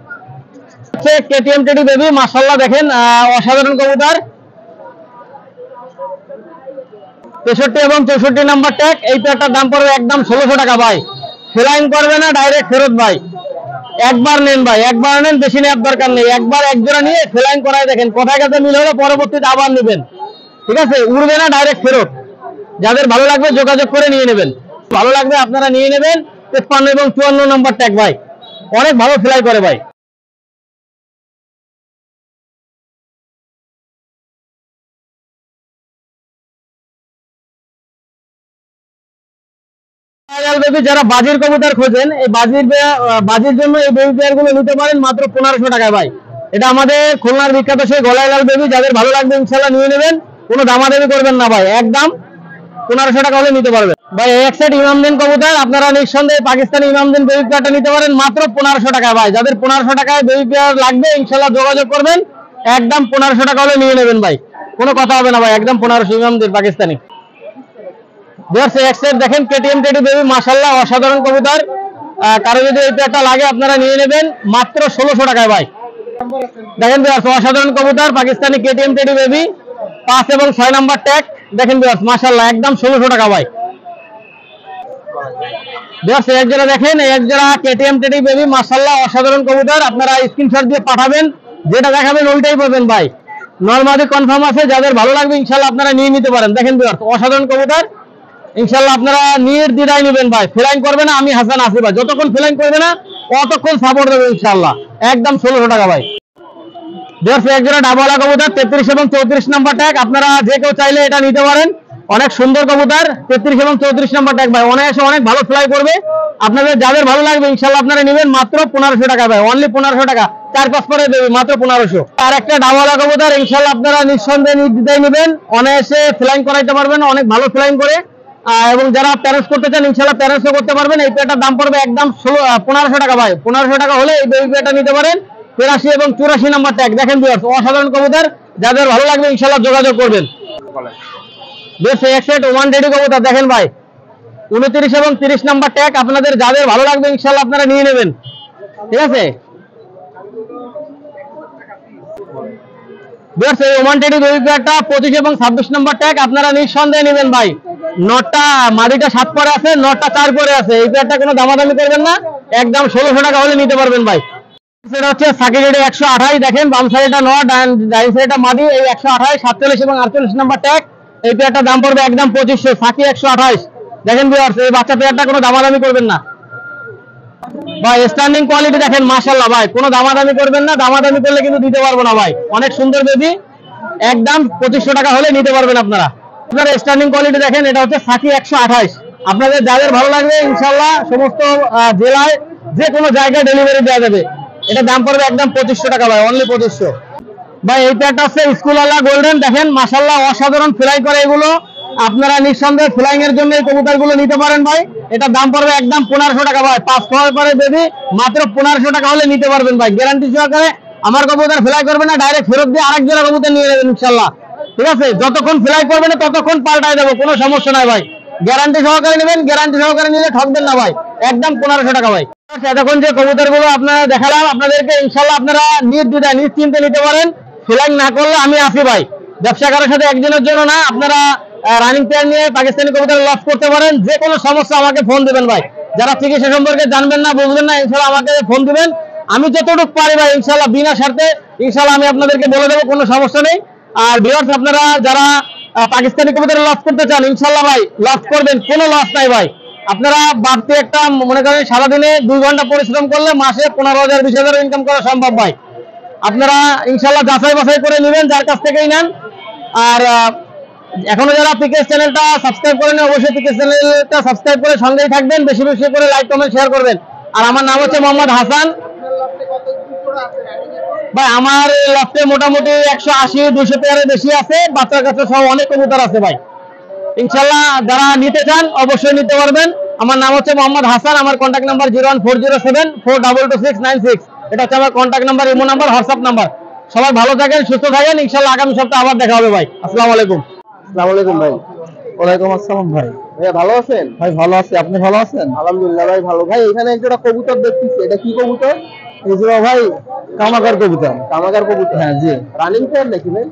হচ্ছে কেটিএম টেডি বেবি, মাশাআল্লাহ দেখেন অসাধারণ কবুতর। 63 এবং 64 নাম্বার ট্যাগ। এই পেয়ারটার দাম পড়বে একদম 1600 টাকা ভাই। ফ্লাইং করবে না, ডাইরেক্ট ফেরত ভাই। একবার নেন ভাই, একবার নেন, বেশি নেওয়ার দরকার নেই। একবার এক জোড়া নিয়ে ফ্লাইং করায় দেখেন, কোথায় কাছে মিল হলে পরবর্তীতে আবার নেবেন, ঠিক আছে? উড়বে না, ডাইরেক্ট ফেরত। যাদের ভালো লাগবে যোগাযোগ করে নিয়ে নেবেন। ভালো লাগবে আপনারা নিয়ে নেবেন। 53 এবং 54 নাম্বার ট্যাগ ভাই, অনেক ভালো ফ্লাই করে ভাই। যারা বাজির কবুতর খোঁজেন, এই বাজির জন্য এই বেবি পেয়ার গুলো নিতে পারেন মাত্র 1500 টাকায় ভাই। এটা আমাদের খুলনার বিখ্যাত সেই গলায় লাল বেবি। যাদের ভালো লাগবে ইনশাআল্লাহ নিয়ে নেবেন, কোনো দামাদামি করবেন না ভাই, একদম 1500 টাকা হলে নিতে পারবেন ভাই। এক সেট ইমামদিন কবুতর আপনারা নিঃসন্দেহে পাকিস্তানি ইমামদিন বেবি পেয়ারটা নিতে পারেন মাত্র 1500 টাকায় ভাই। যাদের 1500 টাকায় বেবি পেয়ার লাগবে ইনশাআল্লাহ যোগাযোগ করবেন, একদম 1500 টাকা হলে নিয়ে নেবেন ভাই, কোনো কথা হবে না ভাই, একদম 1500 ইমামদিন পাকিস্তানি। দেখেন কেটিএম টেডি বেবি, মাশাআল্লাহ অসাধারণ কবুতর। কারো যদি এই পেয়ারটা লাগে আপনারা নিয়ে নেবেন মাত্র 1600 টাকায় ভাই। দেখেন অসাধারণ কবুতর, পাকিস্তানি কেটিএম টেডি বেবি, 5 এবং 6 নাম্বার ট্যাগ। দেখেন মাশাআল্লাহ একদম 1600 টাকা ভাই। এক জোড়া দেখেন, এক জোড়া কেটিএম টেডি বেবি, মাশাআল্লাহ অসাধারণ কবুতর। আপনারা স্ক্রিনশট দিয়ে পাঠাবেন, যেটা দেখাবেন ওইটাই পাবেন ভাই। নরমাদি কনফার্ম আছে, যাদের ভালো লাগবে ইনশাআল্লাহ আপনারা নিয়ে নিতে পারেন। দেখেন অসাধারণ কবুতর, ইনশাআল্লাহ আপনারা নির্দ্বিধায় নেবেন ভাই। ফ্লাইং করবে না, আমি হাসান আসি ভাই। যতক্ষণ ফ্লাইং করবে না অতক্ষণ সাপোর্ট দেবে ইনশাআল্লাহ, একদম 1600 টাকা ভাই। এক জোড়া ডাবলা কবুতর, 33 এবং 34 নাম্বার ট্যাগ। আপনারা যে কেউ চাইলে এটা নিতে পারেন, অনেক সুন্দর কবুতর। 33 এবং 34 নাম্বার ট্যাগ ভাই, অনায়াসে অনেক ভালো ফ্লাই করবে। আপনাদের যাদের ভালো লাগবে ইনশাআল্লাহ আপনারা নেবেন মাত্র 1500 টাকা ভাই, অনলি 1500 টাকা। 4-5 পরে দেবে মাত্র 1500। আর একটা ডাবলা কবুতর ইনশাআল্লাহ আপনারা নিঃসন্দেহে নির্দ্বিধায় নেবেন, অনায়াসে ফ্লাইং করাইতে পারবেন, অনেক ভালো ফ্লাইং করে। এবং যারা প্যারেন্টস করতে চান ইনশাআল্লাহ প্যারেন্টসও করতে পারবেন। এই পেয়ারটার দাম পড়বে একদম 1500 টাকা ভাই। 1500 টাকা হলে এই বেবি পেয়ারটা নিতে পারেন। 83 এবং 84 নাম্বার ট্যাগ। দেখেন ভিউয়ার্স অসাধারণ কবুতর, যাদের ভালো লাগবে ইনশাআল্লাহ যোগাযোগ করবেন। বেশ এক সেট ওমান টেডি কবুতর দেখেন ভাই, 29 এবং 30 নাম্বার ট্যাগ। আপনাদের যাদের ভালো লাগবে ইনশাআল্লাহ আপনারা নিয়ে নেবেন, ঠিক আছে? ওমান টেডি বেবি পেয়ারটা 25 এবং 26 নাম্বার ট্যাগ। আপনারা নিঃসন্দেহে নেবেন ভাই। নটটা মাদিটা 7 পরে আছে, নটটা 4 পরে আছে। এই পেয়ারটা কোনো দামাদামি করবেন না, একদম 1600 টাকা হলে নিতে পারবেন ভাই। সেটা হচ্ছে সাকি রেডি 128। দেখেন বাম সাইডটা নট, ডান সাইডটা মাদি। এই 128, 47 এবং 48 নাম্বার ট্যাগ। এই পেয়ারটার দাম পড়বে একদম 2500, সাকি 128। দেখেন ভিউয়ার্স এই বাচ্চা পেয়ারটা কোনো দামাদামি করবেন না ভাই। স্ট্যান্ডিং কোয়ালিটি দেখেন মাশাআল্লাহ ভাই, কোনো দামাদামি করবেন না, দামাদামি করলে কিন্তু দিতে পারবো না ভাই। অনেক সুন্দর বেবি, একদম 2500 টাকা হলে নিতে পারবেন আপনারা। আপনারা স্ট্যান্ডিং কোয়ালিটি দেখেন, এটা হচ্ছে সাকি 128। আপনাদের যাদের ভালো লাগবে ইনশাআল্লাহ সমস্ত জেলায় যে কোনো জায়গায় ডেলিভারি দেওয়া যাবে। এটা দাম পড়বে একদম 2500 টাকা ভাই, অনলি 2500 ভাই। এই পেয়ারটা হচ্ছে স্কুলওয়ালা গোল্ডেন। দেখেন মাশাআল্লাহ অসাধারণ ফ্লাই করে এগুলো। আপনারা নিঃসন্দেহে ফ্লাইং এর জন্য এই কবুতরগুলো নিতে পারেন ভাই। এটা দাম পড়বে একদম 1500 টাকা ভাই। 5 পরে বেবি, মাত্র 1500 টাকা হলে নিতে পারবেন ভাই। গ্যারান্টি সহকারে আমার কবুতর ফ্লাই করবে না, ডাইরেক্ট ফেরত দিয়ে আরেক জোড়া কবুতর নিয়ে নেবেন ইনশাল্লাহ। ঠিক আছে, যতক্ষণ ফ্লাই করবে না ততক্ষণ পাল্টাই দেবো, কোনো সমস্যা নাই ভাই। গ্যারান্টি সহকারে নেবেন, গ্যারান্টি সহকারে নিলে ঠকবেন না ভাই, একদম 1500 টাকা ভাই। এতক্ষণ যে কবুতর গুলো আপনারা দেখালাম আপনাদেরকে, ইনশাল্লাহ আপনারা নিশ্চিন্তে নিতে পারেন। ফ্লাই না করলে আমি আছি ভাই, ব্যবসা করার সাথে একদিনের জন্য না। আপনারা রানিং পেয়ার নিয়ে পাকিস্তানি কবুতর লস করতে পারেন। যে কোনো সমস্যা আমাকে ফোন দিবেন ভাই। যারা চিকিৎসা সম্পর্কে জানবেন না, বুঝবেন না, ইনশাল্লাহ আমাকে ফোন দিবেন। আমি যতটুকু পারি ভাই ইনশাল্লাহ বিনা স্বার্থে ইনশাল্লাহ আমি আপনাদেরকে বলে দেবো, কোনো সমস্যা নেই। আর ভিউয়ার্স, আপনারা যারা পাকিস্তানি কবুতর লস করতে চান ইনশাল্লাহ ভাই লস করবেন, কোনো লস নাই ভাই। আপনারা বাড়তি একটা মনে করেন সারাদিনে 2 ঘন্টা পরিশ্রম করলে মাসে 15,000 20,000 ইনকাম করা সম্ভব ভাই। আপনারা ইনশাল্লাহ যাচাই বাছাই করে নেবেন, যার কাছ থেকেই নেন। আর এখনো যারা পিকেএস চ্যানেলটা সাবস্ক্রাইব করেন, অবশ্যই পিকেএস চ্যানেলটা সাবস্ক্রাইব করে সঙ্গেই থাকবেন, বেশি বেশি করে লাইক কমেন্ট শেয়ার করবেন। আর আমার নাম হচ্ছে মোহাম্মদ হাসান ভাই। আমার লফটে মোটামুটি 180-200 পেয়ারের বেশি আছে, বাচ্চা কাচ্চা সহ অনেক কবুতর আছে ভাই। ইনশাল্লাহ যারা নিতে চান অবশ্যই নিতে পারবেন। আমার নাম হচ্ছে মোহাম্মদ হাসান। আমার কন্ট্যাক্ট নাম্বার 01407422696। এটা হচ্ছে আমার contact number, imo number, WhatsApp number. সবাই ভালো থাকেন, সুস্থ থাকেন। ইনশাল্লাহ আগামী সপ্তাহে আবার দেখা হবে ভাই। আসসালামু আলাইকুম। আসসালামু আলাইকুম ভাই। ওয়ালাইকুম আসসালাম ভাই। ভাইয়া ভালো আছেন? ভাই ভালো আছি, আপনি ভালো আছেন? আলহামদুলিল্লাহ ভাই ভালো। ভাই এখানে একটা কবুতর দেখতেছি, এটা কি কবুতর? এই যে ভাই কামাকার কবুতর। কামাগার কবুতর? হ্যাঁ জি। রানিং পেয়ার নাকি ভাই?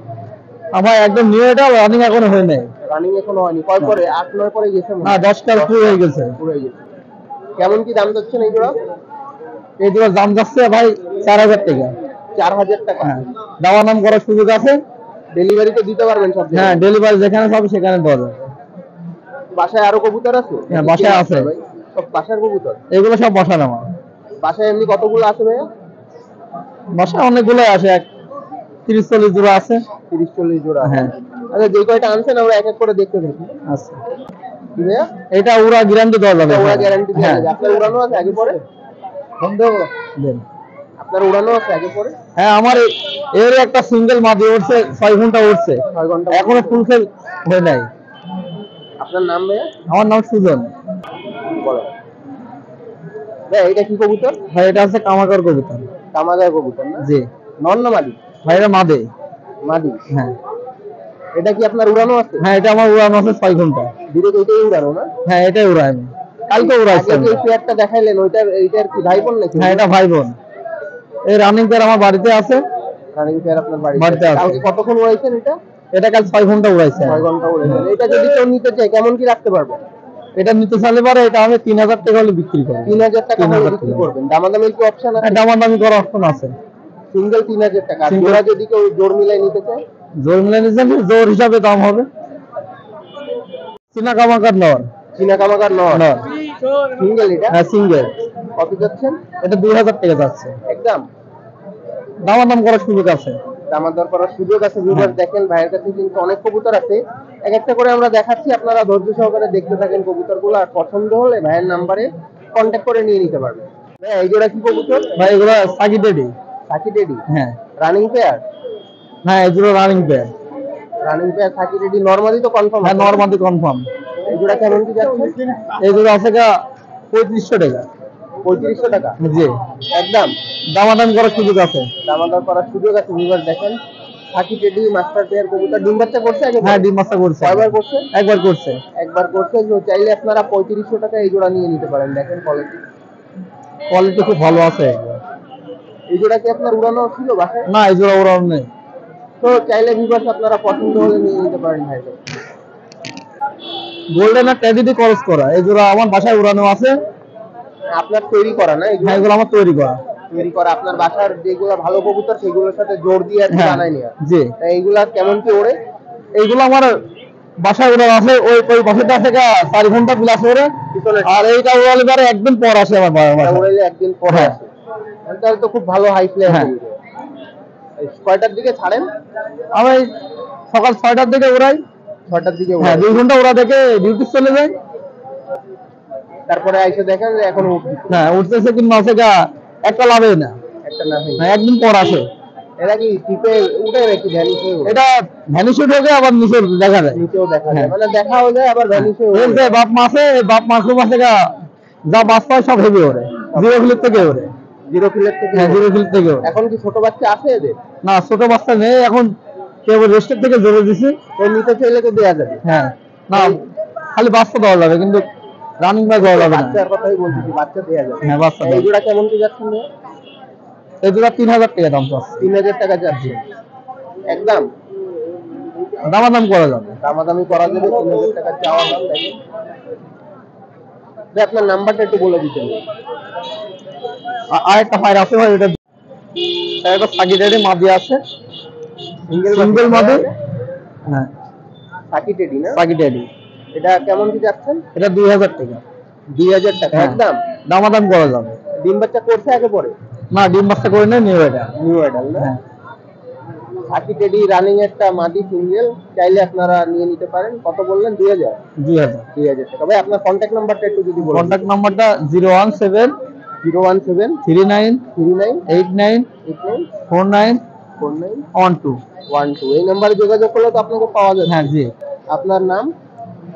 আমার একদম নিউ, এটা রানিং এখনো হয় নাই। রানিং এখনো হয়নি? কয় পরে? 8-9 পরে গেছে? না 10 কাল পুরো হয়ে গেছে। পুরো হয়ে গেছে। কেমন কি দাম যাচ্ছেন এই জোড়া? এই জোড়া দাম যাচ্ছে ভাই 4000 টাকা। 4000 টাকা? হ্যাঁ, দেওয়া নাম করার সুযোগ আছে। ডেলিভারি তো দিতে পারবেন সব জায়গায়? হ্যাঁ, ডেলিভারি যেখানে পাবে সেখানে দেওয়া যাবে। বাসায় আরো কবুতর আছে? হ্যাঁ বাসায় আছে ভাই সব বাসার কবুতর? এগুলো সব বাসার আমার। বাসায় এমনি কতগুলো আছে ভাইয়া? বাসায় অনেকগুলো আছে, 30-40 জোড়া আছে। 30-40 জোড়া? হ্যাঁ। আচ্ছা, যে কয়টা আনছেন আমরা এক এক করে দেখতে থাকি। আচ্ছা, কি ভাইয়া? এটা ওরা গ্যারান্টি দেওয়া যাবে। ওরা গ্যারান্টি দেওয়া হ্যাঁ। যাবে? আপনার উড়ানো আছে আগে পরে? সন্দেহ দেন। আপনার উড়ানো আছে আগে পরে? হ্যাঁ, আমার এর একটা সিঙ্গেল মাদি উঠছে, 6 ঘন্টা উঠছে, 6 ঘন্টা এখনো ফুল সেল হয় নাই। আপনার নাম ভাইয়া? আমার নাম সুজন। বলো ভাই, এটা কি কবুতর? ভাই এটা আছে কামাকার কবুতর। কামাগার কবুতর না? জি। নর না মাদি? ভাই এটা মাদে। মাদি? হ্যাঁ। এটা কি আপনার উড়ানো আছে? হ্যাঁ, এটা আমার উড়ানো আছে 6 ঘন্টা। ডিরেক্ট এটাই উড়ানো না? হ্যাঁ, এটাই উড়াই আমি, কালকে উড়াইছি। আগে যে পেয়ারটা দেখাইলেন ওইটার কি ভাই বোন নাকি? হ্যাঁ, এটা ভাই বোন। এই রানিং পেয়ার আমার বাড়িতে আছে। রানিং পেয়ার আপনার বাড়িতে আছে। কালকে কতক্ষণ উড়াইছেন এটা? এটা কাল 6 ঘন্টা উড়াইছে। 6 ঘন্টা উড়াইছেন। এটা যদি কেউ নিতে চায় কেমন কি রাখতে পারবেন? এটা নিতে চাইলে পারে, এটা আমি 3000 টাকা হলে বিক্রি করি। 3000 টাকা হলে 3000 বিক্রি টাকা। করবেন? দামাদামির কি অপশন আছে? দামাদামি করার অপশন আছে। সিঙ্গেল 3000 টাকা। আর Single- জোড়া যদি কেউ জোড় মিলাই নিতে চায়? জোর মিলে নিচ্ছেন, জোর হিসাবে দাম হবে। চীনা কামাকার নর। চীনা কামাগার নর? নর। সিঙ্গেল এটা? হ্যাঁ, সিঙ্গেল। কত যাচ্ছেন? এটা 2000 টাকা যাচ্ছে। একদম দামাদাম করার সুযোগ আছে। দামাদর করার সুযোগ আছে। ভিউয়ার দেখেন ভাইয়ের কাছে কিন্তু অনেক কবুতর আছে, এক একটা করে আমরা দেখাচ্ছি, আপনারা ধৈর্য সহকারে দেখতে থাকেন কবুতরগুলো। আর পছন্দ হলে ভাইয়ের নাম্বারে কন্ট্যাক্ট করে নিয়ে নিতে পারবেন। ভাই এই জোড়া কি কবুতর? ভাই এগুলো সাকি ডেডি। সাকি রেডি? হ্যাঁ। Running pair? হ্যাঁ, এগুলো রানিং পেয়ার। রানিং পেয়ার সাকি রেডি। নরমালি তো কনফার্ম? হ্যাঁ, নরমালি কনফার্ম। এই জোড়া কেমন কি যাচ্ছে? এগুলো আছে 3500 টাকা। 3500 টাকা? জি। একদম দামাদাম করার সুযোগ আছে। দামাদর করার সুযোগ আছে। ভিউয়ার দেখেন সাকি রেডি মাস্টার পেয়ার কবুতর। ডিম বাচ্চা করছে আগে? হ্যাঁ, ডিম বাচ্চা করছে। কয়বার করছে? একবার করছে। একবার করছে। তো চাইলে আপনারা 3500 টাকা এই জোড়া নিয়ে নিতে পারেন। দেখেন কোয়ালিটি, কোয়ালিটি খুব ভালো আছে। এই জোড়া কি আপনার উড়ানো ছিল বাসায়? না, এই জোড়া ওরা নেই। তো চাইলে ভিউয়ার্স আপনারা পছন্দ হলে নিয়ে নিতে পারেন ভাই। গোল্ডেন আর টেডিডি ক্রস করা, এই জোড়া আমার বাসায় উড়ানো আছে। আপনার তৈরি করা না এগুলো? হ্যাঁ, এগুলো আমার তৈরি করা। তৈরি করা আপনার বাসার যেগুলো ভালো কবুতর সেগুলোর সাথে জোর দিয়ে আর কি হ্যাঁ, বানাই নিয়া? জি। এইগুলা কেমন কি ওড়ে? এইগুলো আমার বাসায় উড়ানো আছে, ওই পাশেটা থেকে 4 ঘন্টা প্লাস ওড়ে। পিছনে আর এইটা উড়ালে পরে একদিন পর আসে আমার বাসায়। উড়াইলে একদিন পরে হ্যাঁ। আসে? তাহলে তো খুব ভালো হাই ফ্লাই। হ্যাঁ। কয়টার দিকে ছাড়েন? আমি সকাল 6টার দিকে উড়াই। 6টার দিকে হ্যাঁ, উড়াই। 2 ঘন্টা ওরা দেখে ডিউটি চলে যায়। তারপরে এসে দেখেন যে এখন হ্যাঁ, উঠতেছে কিন্তু আছে একটা লাভে না। একটা না হয়। হ্যাঁ, একদিন পর আসে। এরা কি টিপে উঠে নাকি ভ্যানিশে? এটা ভ্যানিশ হয়ে আবার নিচে দেখা যায়। নিচেও দেখা যায়, হ্যাঁ। মানে দেখাও যায় আবার ভ্যানিশে এই যে বাপ মাসে বাপ মাসে যা বাস পায় সব হেভি ওরে, 0 ফ্লিপ থেকে ওরে। জিরো ফিলের থেকে? হ্যাঁ, জিরো ফিল থেকেও। এখন কি ছোট বাচ্চা আছে এদের? না, ছোট বাচ্চা নেই এখন, কেবল রেস্টের থেকে জোরে দিছি। এই নিতে চাইলে তো দেয়া যাবে। হ্যাঁ, না খালি বাচ্চা দেওয়া যাবে, কিন্তু রানিং বাই দেওয়া যাবে না। বাচ্চার কথাই বলছি, বাচ্চা দেয়া যাবে। হ্যাঁ, বাচ্চা এই জোড়া কেমন কি যাচ্ছেন? এই দুটো 3000 টাকা দাম চাচ্ছে। 3000 টাকা যাচ্ছে একদম। দামাদাম করা যাবে। দামাদামি করা যাবে, 3000 টাকা চাওয়া দাম। দেখেন ভাই, আপনার নাম্বারটা একটু বলে দিতেন। আরেকটা ফায়ার আছে ভাই, এটা একটা সাকিটেরই মাদি আছে, সিঙ্গেল মাদি। হ্যাঁ, সাকিটেডি না? সাকিটেরই। এটা কেমন কি যাচ্ছেন? এটা 2000 টাকা। 2000 টাকা হ্যাঁ, একদম। দামাদাম করা যাবে। ডিম বাচ্চা করছে আগে পরে? না, ডিম বাচ্চা করে নেই, নিউ এটা। নিউ অ্যাডাল না? হ্যাঁ, সাকিটেডি রানিং একটা মাদি সিঙ্গেল, চাইলে আপনারা নিয়ে নিতে পারেন। কত বললেন? 2000? 2000। 2000 টাকা। ভাই আপনার কন্ট্যাক্ট নাম্বারটা একটু যদি বলেন। কন্ট্যাক্ট নাম্বারটা 017 017 39 39 89 89 49 49 12। 12। এই নাম্বারে যোগাযোগ করলে তো আপনাকে পাওয়া যাবে। হ্যাঁ, জি। আপনার নাম?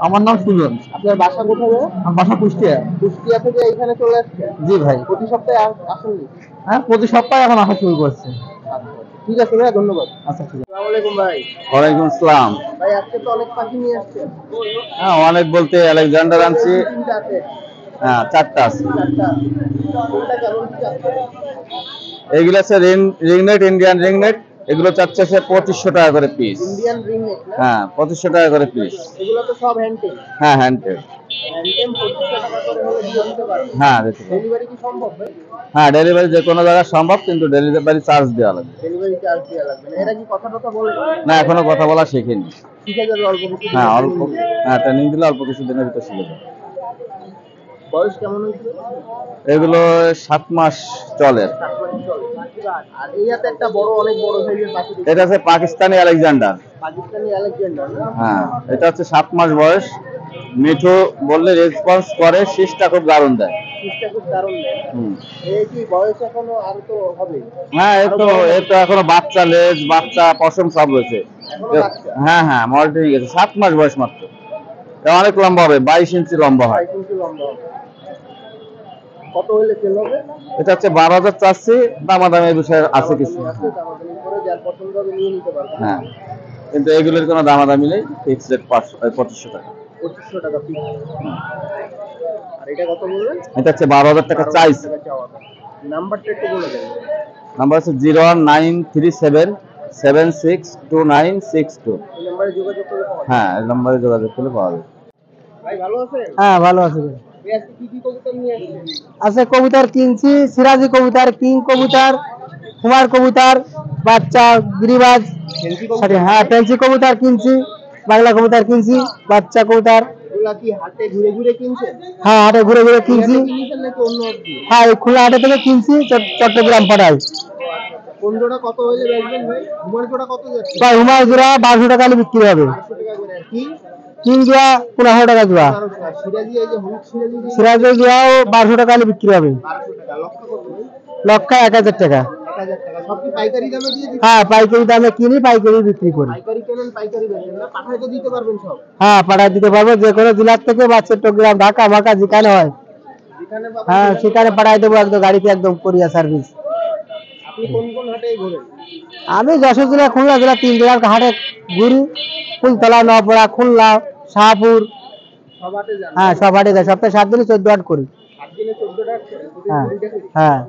আমার নাম সুজন। আপনার বাসা কোথায়? আমার বাসা কুষ্টিয়া। কুষ্টিয়া থেকে এখানে চলে আসছে? জি ভাই। প্রতি সপ্তাহে আসেননি? হ্যাঁ, প্রতি সপ্তাহে এখন আসা শুরু করছে। আচ্ছা, ঠিক আছে ভাই, ধন্যবাদ। আচ্ছা, ঠিক আছে। আসসালামু আলাইকুম ভাই। ওয়ালাইকুম আসসালাম। ভাই আজকে তো অনেক পাখি নিয়ে আসছেন। হ্যাঁ, অনেক বলতে আলেকজান্ডার আনছি। তিনটা আছে? হ্যাঁ, 4টা আছে। চারটা। কোনটা কেমন কি যাচ্ছে? এগুলো আছে রিংনেট, ইন্ডিয়ান রিংনেট। এগুলো চাচ্ছে 2500 টাকা করে পিস। ইন্ডিয়ান রিং নেক না? হ্যাঁ, 2500 টাকা করে পিস। এগুলো তো সব হ্যান্ডটেম। হ্যাঁ, হ্যান্ডটেড। হ্যান্ডটেম 2500 টাকা করে হলে দিয়ে দিতে পারবেন? হ্যাঁ, দেখতে পাবেন। ডেলিভারি কি সম্ভব ভাই? হ্যাঁ, ডেলিভারি যে কোনো জায়গায় সম্ভব, কিন্তু ডেলিভারি চার্জ দেওয়া লাগবে। ডেলিভারি চার্জ দেওয়া লাগবে না? এরা কি কথা টথা বলে? না, এখনো কথা বলা শেখেনি। শিখে যাবে অল্প কিছু দিনের হ্যাঁ, অল্প। training দিয়ে। হ্যাঁ, ট্রেনিং দিলে অল্প কিছু দিনের ভিতরে শিখে যাবে। বয়স কেমন হয়েছে? এগুলো 7 মাস চলে। 7 মাস চলে। আর এই হাতে একটা বড়, অনেক বড় সাইজের পাখি দেখছি। এটা হচ্ছে পাকিস্তানি আলেকজান্ডার। পাকিস্তানি আলেকজান্ডার না? হ্যাঁ, এটা হচ্ছে 7 মাস বয়স। মিঠু বললে রেসপন্স করে, শীষটা খুব দারুণ দেয়। চেষ্টা খুব দারুণ দেয়। হুম। এই কি বয়স এখনো আরো তো হবে? হ্যাঁ, এই তো এখনো বাচ্চা, লেজ বাচ্চা পশম সব রয়েছে। এখনো বাচ্চা? হ্যাঁ হ্যাঁ, মল্টিং গেছে, 7 মাস বয়স মাত্র। এটা অনেক লম্বা হবে, 22 ইঞ্চি লম্বা হয়। 22 ইঞ্চি লম্বা হবে। কত হলে সেল হবে? এটা হচ্ছে 12,000 চাচ্ছি, দামাদামের বিষয়ে আছে কিছু। আছে, দামাদামি করে যার পছন্দ হবে নিয়ে নিতে পারবেন। হ্যাঁ, কিন্তু এগুলোর কোনো দামাদামি নেই, ফিক্সড রেট 2500 টাকা। 2500 টাকা পিস। আর এটা কত বললেন? এটা হচ্ছে 12,000 টাকা চাইছে। টাকা চাওয়া দাম। নাম্বারটা একটু বলে দেন। নাম্বার হচ্ছে 01937762962। এই নাম্বারে যোগাযোগ করে পাওয়া যাবে। হ্যাঁ, এই নম্বরে যোগাযোগ করলে পাওয়া যাবে। ভাই ভালো আছেন? হ্যাঁ, ভালো আছে। ভাই আজকে কি কি কবুতর নিয়ে আসছেন? আছে কবুতর কিনছি, সিরাজি কবুতর, কিং কবুতর, কুমার কবুতর, বাচ্চা গিরিবাজ। ফেন্সি সরি, কবুতর? হ্যাঁ, ফেন্সি কবুতর কিনছি, বাংলা কবুতর কিনছি, বাচ্চা কবুতর। এগুলা কি হাটে ঘুরে ঘুরে কিনছেন? হ্যাঁ, হাটে ঘুরে ঘুরে কিনছি। কিনছেন নাকি অন্য হাট দিয়ে? হ্যাঁ, এই খুলনা হাটে থেকে কিনছি, চট্টগ্রাম পাঠাই। কোন জোড়া কত হইলে বেচবেন ভাই? হুমার জোড়া কত যাচ্ছে? ভাই হুমায় জোড়া 1200 টাকা হলে বিক্রি হবে। 1200 টাকা করে। আর কি? কিং জোড়া 1500 টাকা জোড়া। 1200। আর সিরাজি, এই যে হুক সিরাজি দিয়ে সিরাজের জোড়াও 1200 টাকা হলে বিক্রি হবে। 1200 টাকা। লক্ষ কত ভাই? লক্ষ 1000 টাকা। 1000 টাকা। সব কি পাইকারি দামে দিয়ে দিচ্ছেন? হ্যাঁ, পাইকারি দামে কিনি, পাইকারি বিক্রি করি। পাইকারি কেনেন, পাইকারি বেচেন না? পাঠায় তো দিতে পারবেন সব? হ্যাঁ, পাঠায় দিতে পারবো, যে কোনো জেলার থেকে বা চট্টগ্রাম, ঢাকা, মাকা যেখানে হয়। যেখানে পাবেন হ্যাঁ, সেখানে- সেখানে পাঠায় দেবো, একদম গাড়িতে, একদম কোরিয়ার সার্ভিস। আপনি কোন কোন হাটে ঘোরেন? আমি যশোর জেলা, খুলনা জেলা, 3 জেলার হাটে ঘুরি। ফুলতলা, নওপাড়া, খুলনা, শাহপুর। সব হাটে যান? হ্যাঁ, সব হাটে যাই, সপ্তাহে 7 দিনে 14 হাট করি। 8 দিনে 14 টাকা করেন? প্রতিদিন হ্যাঁ 2 টাকা? হ্যাঁ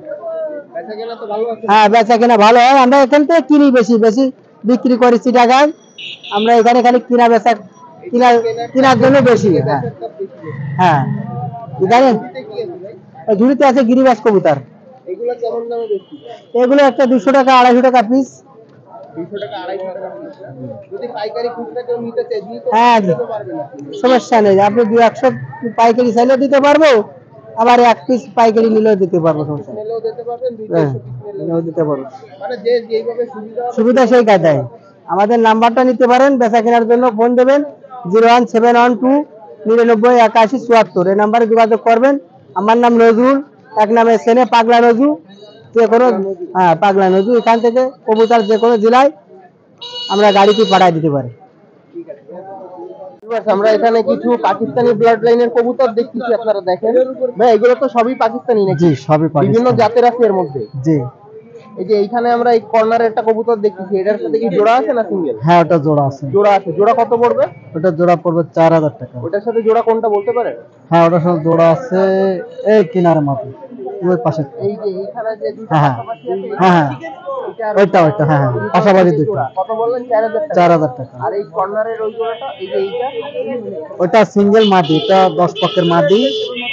বেচা কেনা তো ভালো আছে? হ্যাঁ, বেচা কেনা ভালো হয়। আমরা এখান থেকে কিনি, বেশি বেশি বিক্রি করি চিটাগাং। আমরা এখানে খালি কিনা বেচা, কেনার জন্য বেশি। হ্যাঁ বেচার দাম বেশি বেশি। হ্যাঁ, এখানে ঝুড়িতে কি আছে ভাই? ঝুড়িতে আছে গিরিবাজ কবুতর। এগুলো কেমন দামে বেশি? এগুলো একটা 200 টাকা, 250 টাকা পিস। 200 টাকা, 250 টাকা পিস। যদি পাইকারি খুচরা কেউ নিতে চায়, দিতে হ্যাঁ, দিতে পারবেন আপনি? সমস্যা নেই, আপনি 200 পাইকারি চাইলেও দিতে পারবো, আবার 1 পিস পাইকারি নিলেও দিতে পারবো, সমস্যা নেই। নিলেও দিতে পারবেন, 200 হ্যাঁ, পিস নিলেও নিলেও দিতে পারবো। মানে যে যেইভাবে সুবিধা হবে সুবিধা সেই কায়দায়। আমাদের নাম্বারটা নিতে পারেন, বেচা কেনার জন্য ফোন দেবেন 01712 99 81 74। এই নাম্বারে যোগাযোগ করবেন। আমার নাম নজরুল, এক নামে সেনে পাগলা নজু। যে কোনো, হ্যাঁ, পাগলা নজু। এখান থেকে কবুতর যে কোনো জেলায় আমরা গাড়িতে পাঠায় দিতে পারি। ঠিক আছে। আমরা এখানে কিছু পাকিস্তানি ব্লাড লাইনের কবুতর দেখতেছি, আপনারা দেখেন ভাই এগুলো তো সবই পাকিস্তানি নাকি? জি সবই বিভিন্ন পাকিস্তানি। জাতের আছে এর মধ্যে। জি এই যে এইখানে আমরা এই কর্নারে একটা কবুতর দেখতেছি, এটার সাথে কি জোড়া আছে না সিঙ্গেল? হ্যাঁ ওটা জোড়া আছে। জোড়া আছে। জোড়া কত পড়বে? ওটা জোড়া পড়বে 4000 টাকা। ওটার সাথে জোড়া কোনটা বলতে পারেন? হ্যাঁ ওটার সাথে জোড়া আছে এই কিনারে মাত্র ওই পাশে। এই যে এইখানে যে দুটো হ্যাঁ পাশাপাশি আছে, হ্যাঁ হ্যাঁ এটা আর ওইটা ওইটা হ্যাঁ হ্যাঁ পাশাপাশি দুটো। জোড়া কত বললেন? 4000 টাকা। 4000 টাকা। আর এই কর্নারের ওই জোড়াটা, এই যে এইটা, ওটা সিঙ্গেল মাদি, এটা 10 পাকের মাদি।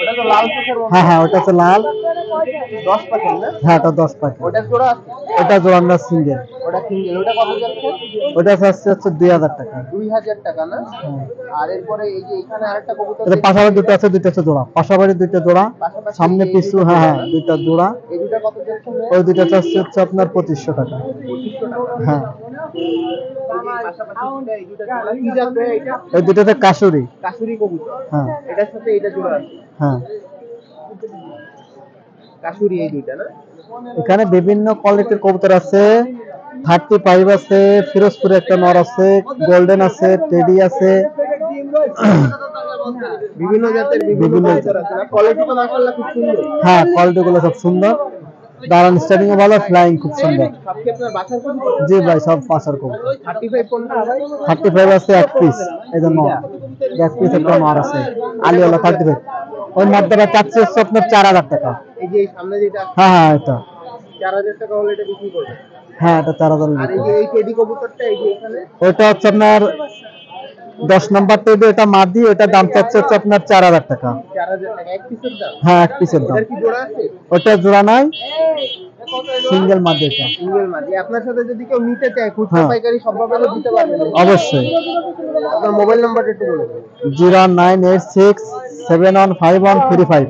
ওটা তো লাল চোখের মতো। হ্যাঁ হ্যাঁ ওটা হচ্ছে লাল। 10 পাখি না? হ্যাঁ ওটা 10 পাকের। ওটার জোড়া আছে? ওটা জোড়া না সিঙ্গেল। ওটা সিঙ্গেল। ওটা কত যাচ্ছে? ওটা হচ্ছে 2000 টাকা। 2000 টাকা না? হ্যাঁ। আর এরপরে এই যে এখানে আরেকটা কবুতর এটা পাশাপাশি দুটো আছে, দুটো হচ্ছে জোড়া, পাশাপাশি দুটো জোড়া, পাশাপাশি সামনে এই পিছু দুটো হ্যাঁ হ্যাঁ জোড়া না? দুটো জোড়া। এই দুটো কত যাচ্ছে? ওই দুটো হচ্ছে আপনার 2500 টাকা। 2500 টাকা। হ্যাঁ এই পাশাপাশি এই দুটো জোড়া কি যাবে? এটা এই দুটোতে কাশুরি। কাশুরি কবুতর। হ্যাঁ এটার সাথে এটা জোড়া আছে। হ্যাঁ কাশুরি এই দুইটা না? এখানে বিভিন্ন কোয়ালিটির কবুতর আছে। 35 আছে, ফিরোজপুরে একটা নর আছে, গোল্ডেন আছে, টেডি আছে। বিভিন্ন জাতের বিভিন্ন কবুতর আছে না? কোয়ালিটি তো মাশাআল্লাহ খুব সুন্দর। হ্যাঁ কোয়ালিটি গুলো সব সুন্দর, দাঁড়ান স্টার্টিং ও ভালো, ফ্লাইং খুব সুন্দর। সব কি আপনার বাসার কবুতর? জি ভাই সব পাঁচার কবুতর। 35 কোনটা ভাই? 35 আছে এক পিস, এই যে নর, এক পিস একটা নর আছে আলিওয়ালা 35। ওই নরটা চাচ্ছে হচ্ছে আপনার 4000 টাকা। এই যে এই সামনে যেটা আছে, হ্যাঁ হ্যাঁ এটা 4000 টাকা হলে এটা বিক্রি করবে। হ্যাঁ এটা 4000 আর এই যে এই টেডি কবুতরটা, এই যে এখানে ওটা হচ্ছে আপনার 10 নাম্বার টেডি, ওটা মাদি, ওটা দাম চাচ্ছে হচ্ছে আপনার 4000 টাকা। 4000 টাকা এক পিসের দাম। হ্যাঁ এক পিসের দাম। এটার কি জোড়া আছে? ওটা জোড়া নাই, সিঙ্গেল মাদি এটা। সিঙ্গেল মাদি। আপনার সাথে যদি কেউ নিতে চায় খুচরা হ্যাঁ। পাইকারি সবভাবে তো দিতে পারবেন? অবশ্যই। আপনার মোবাইল নাম্বারটা একটু বলে দেন। 09867155135।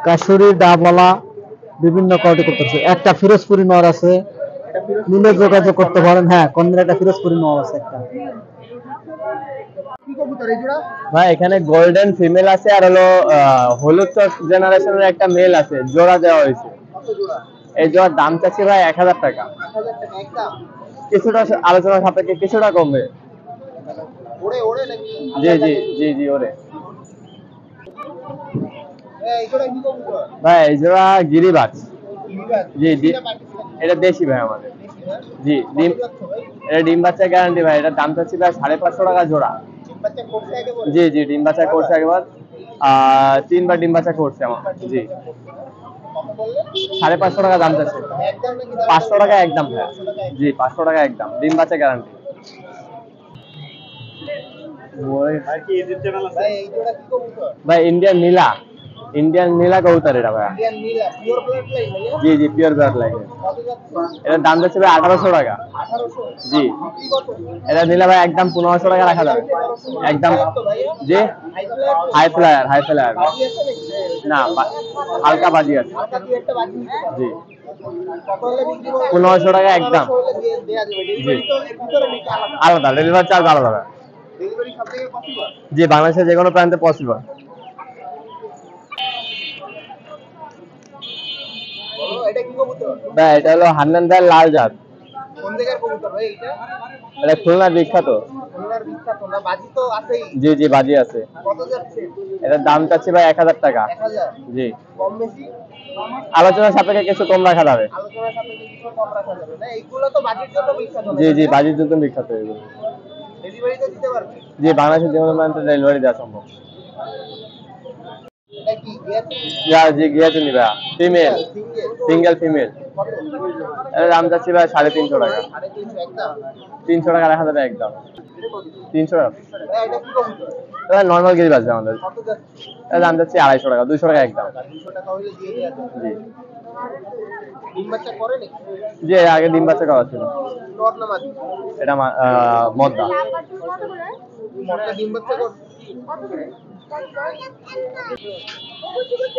কাশুরি ডাবওয়ালা বিভিন্ন কোয়ালিটি করতেছে। একটা ফিরোজপুরি নর আছে, এটা ফিরোজ নিলে যোগাযোগ করতে পারেন। হ্যাঁ কন্যা একটা ফিরোজপুরি নর আছে একটা। কি কবুতর এই জোড়া? ভাই এখানে গোল্ডেন ফিমেল আছে আর হলো হলুদ চক জেনারেশনের একটা মেল আছে, জোড়া দেওয়া হয়েছে। কত জোড়া? এই জোড়ার দাম চাচ্ছি ভাই 1000 টাকা। 1000 টাকা একটা? কিছুটা আলোচনা সাপেক্ষে কিছুটা কমবে। ওড়ে ওড়ে নাকি? জি জি জি জি ওরে এই জোড়া কি কবুতর? ভাই এই জোড়া গিরিবাজ। গিরিবাজ? জি জি এটা পাকিস্তানি? এটা দেশি ভাই আমাদের। দেশি না? জি কত ডিম, যাচ্ছে ভাই? এটা ডিম বাচ্চা গ্যারান্টি ভাই। এটার দাম চাচ্ছি ভাই 550 টাকা জোড়া। ডিম বাচ্চা করছে একেবারে? জি জি ডিম বাচ্চা করছে একবার, 3বার ডিম বাচ্চা করছে আমার। জি কত বললেন? 550 টাকা দাম চাচ্ছে। একদম নাকি? 500 টাকা একদম ভাই। জি 500 টাকা একদম, ডিম বাচ্চা গ্যারান্টি। ভাই এই জোড়া কি কবুতর? ভাই ইন্ডিয়ান নীলা, ইন্ডিয়ান নীলা কবুতর এটা ভাই। ইন্ডিয়ান নীলা পিওর ব্লাড লাইন ভাইয়া? জি জি পিওর ব্লাড লাইন। কত যাচ্ছে? এটার দাম যাচ্ছে ভাই 1800 টাকা। 1800? জি বিক্রি কত? এটা নিলে ভাই একদম 1500 টাকা রাখা যাবে একদম। জি হাই ফ্লায়ার তো? হাই ফ্লায়ার, হাই ফ্লায়ার বাজি আছে নাকি? না হালকা বাজি আছে। হালকা দিয়ে একটা বাজি নিতে পারবেন। জি কত হলে বিক্রি করবেন? 1500 টাকা একদম। 1500 হলে দেয়া যাবে। ডেলিভারি তো এর ভিতরে নাকি আলাদা? আলাদা ডেলিভারি চার্জ আলাদা ভাই। ডেলিভারি সব থেকে পসিবল? জি বাংলাদেশের যে কোনো প্রান্তে পসিবল। বলো এটা কি কবুতর? ভাই এটা হলো হান্নান ভাইয়ের লাল জাত। কোন জায়গার কবুতর ভাই এটা? এটা খুলনার বিখ্যাত। খুলনার বিখ্যাত না? বাজি তো আছেই। জি জি বাজি আছে। কত যাচ্ছে? এটার দাম চাচ্ছি ভাই 1000 টাকা। 1000? জি কম বেশি? আলোচনা সাপেক্ষে কিছু কম রাখা যাবে। আলোচনার সাপেক্ষে কিছু কম রাখা যাবে না? এইগুলো তো বাজির জন্য বিখ্যাত না? জি জি বাজির জন্য বিখ্যাত এগুলো। ডেলিভারি তো দিতে পারবে? জি বাংলাদেশের যে কোনো প্রান্তে ডেলিভারি দেওয়া সম্ভব। এটা কি গিয়েছে? জি গিয়েছে নিবা ফিমেল, সিঙ্গেল? Single female. কত? এর দাম যাচ্ছে ভাই 350 টাকা। 350 একটা? 300 টাকা রাখা যাবে একদম। 300 টাকা ভাই এটা কি কবুতর? এটা নর্মাল গিরিবাজ আমাদের। কত যাচ্ছে? এর দাম যাচ্ছে 250 টাকা, 200 টাকা একদম। 200 টাকা হইলে দিয়ে দেয়া যাবে। জি ডিম বাচ্চা করে নাকি? জি এর আগে ডিম বাচ্চা করা ছিল। নর না মাদি? এটা মদ্দা। মরটা ডিম বাচ্চা করে?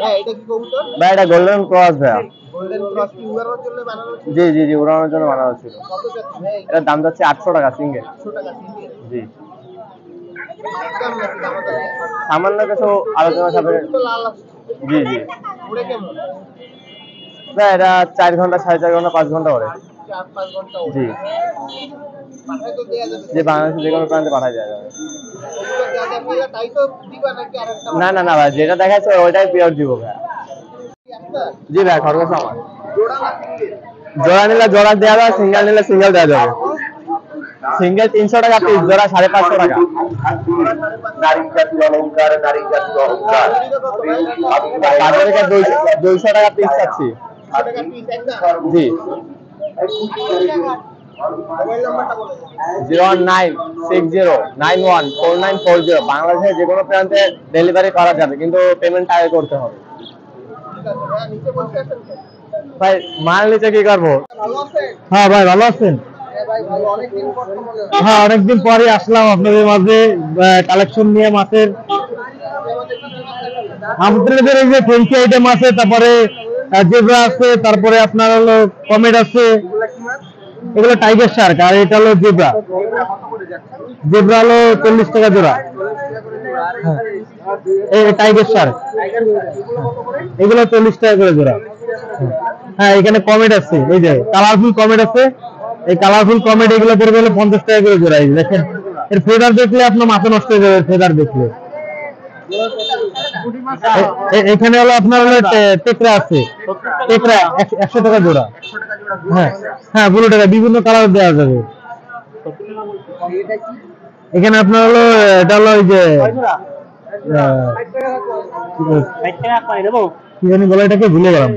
হ্যাঁ এটা কি কবুতর? ভাই এটা গোল্ডেন ক্রস ভাইয়া। গোল্ডেন ক্রস কি উড়ানোর জন্য বানানো ছিল? জি জি জি উড়ানোর জন্য বানানো ছিল। কত যাচ্ছে ভাই? এটার দাম যাচ্ছে 800 টাকা সিঙ্গেল। 100 টাকা সিঙ্গেল? জি একদম নাকি দামাদামি? সামান্য কিছু আলোচনা সাপেক্ষে। তো লাল আছে। জি জি উড়ে কেমন? ভাই এটা 4 ঘন্টা, 4.5 ঘন্টা, 5 ঘন্টা করে। 4-5 ঘন্টা জি পাঠায় তো দেয়া যাবে। যে বাংলাদেশে যে কোনো প্রান্তে পাঠায় দেওয়া যাবে। যা যা বললা তাই তো দিবা নাকি আরেকটা? না না না ভাই, যেটা দেখাচ্ছে ওইটাই পিওর দিব ভাই। জি ভাই, খরচ আমার। জোড়া না সিঙ্গেল? জোড়া নিলে জোড়া দেওয়া যাবে, সিঙ্গেল নিলে সিঙ্গেল দেওয়া যাবে। সিঙ্গেল 300 টাকা পিস, জোড়া 550 টাকা। বাজারে 200 টাকা পিস চাচ্ছি। টাকা পিস একদম। জি মোবাইল নাম্বারটা বলে দাও। 09609149440। বাংলাদেশের যে কোনো প্রান্তে ডেলিভারি করা যাবে, কিন্তু পেমেন্ট আগে করতে হবে। ঠিক আছে ভাই, নিচে বসে আছেন তো? ভাই মাল নিচে কি করবো? ভালো আছেন? হ্যাঁ ভাই, ভালো আছেন? হ্যাঁ ভাই ভালো, অনেকদিন পর তো মনে হয়। হ্যাঁ, অনেকদিন পরে আসলাম আপনাদের মাঝে কালেকশন নিয়ে মাছের। আমাদের এই যে ফেন্সি আইটেম আছে, তারপরে জেব্রা আছে, তারপরে আপনার হলো কমেট আছে। এগুলা কি মাছ? এগুলো টাইগার শার্ক, আর এটা হলো জেব্রা। এগুলা কত করে যাচ্ছে? জেব্রা হলো 40 টাকা জোড়া। 40 টাকা করে জোড়া। আর হ্যাঁ, এই এই টাইগার শার্ক টাইগার এগুলো কত করে? এগুলো 40 টাকা করে জোড়া। হ্যাঁ, এখানে কমেট আছে, এই যে কালারফুল কমেট আছে। এই কালারফুল কমেট এগুলো পড়বে হলো 50 টাকা করে জোড়া। এই দেখেন, এর ফেদার দেখলে আপনার মাথা নষ্ট হয়ে যাবে, ফেদার দেখলে। এখানে হলো আপনার হলো টেকরা আছে, টেকরা 100 টাকা জোড়া। 100 টাকা জোড়া। হ্যাঁ হ্যাঁ, ব্লু টাকা, বিভিন্ন কালার দেওয়া যাবে। এটা কি? এখানে আপনার হলো এটা হলো ওই যে কয় জোড়া? 60 টাকা রাখো। 60 টাকা পাই দেবো। কি জানি বলে, এটাকে ভুলে গেলাম।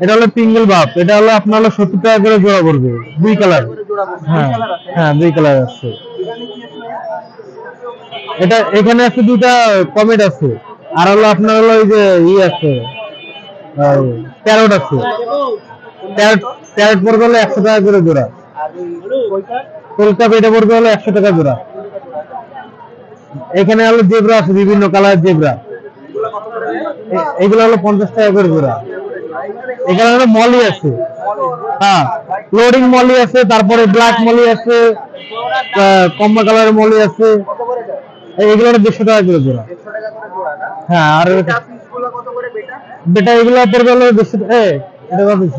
এটা হলো পিঙ্গল বাপ, এটা হলো আপনার হলো 70 টাকা করে জোড়া পড়বে, 2 কালার। হ্যাঁ হ্যাঁ, 2 কালার আছে। এটা এখানে আছে 2টা কমেট আছে, আর হলো আপনার হলো ওই যে আছে প্যারট আছে। প্যারট পড়বে হলো 100 টাকা করে জোড়া। কলকাতা এটা পড়বে হলো 100 টাকা জোড়া। এখানে হলো জেব্রা আছে, বিভিন্ন কালার জেব্রা। এগুলো হলো 50 টাকা করে জোড়া। এখানে হলো মলি আছে, হ্যাঁ লোডিং মলি আছে, তারপরে ব্ল্যাক মলি আছে, কম্বা কালারের মলি আছে। এগুলো হলো 150 টাকা করে জোড়া। 100 টাকা করে জোড়া না? হ্যাঁ, আর এটা পিসগুলো কত করে বেটা? বেটা এগুলো পড়বে হলো 200 এটা কত পিস?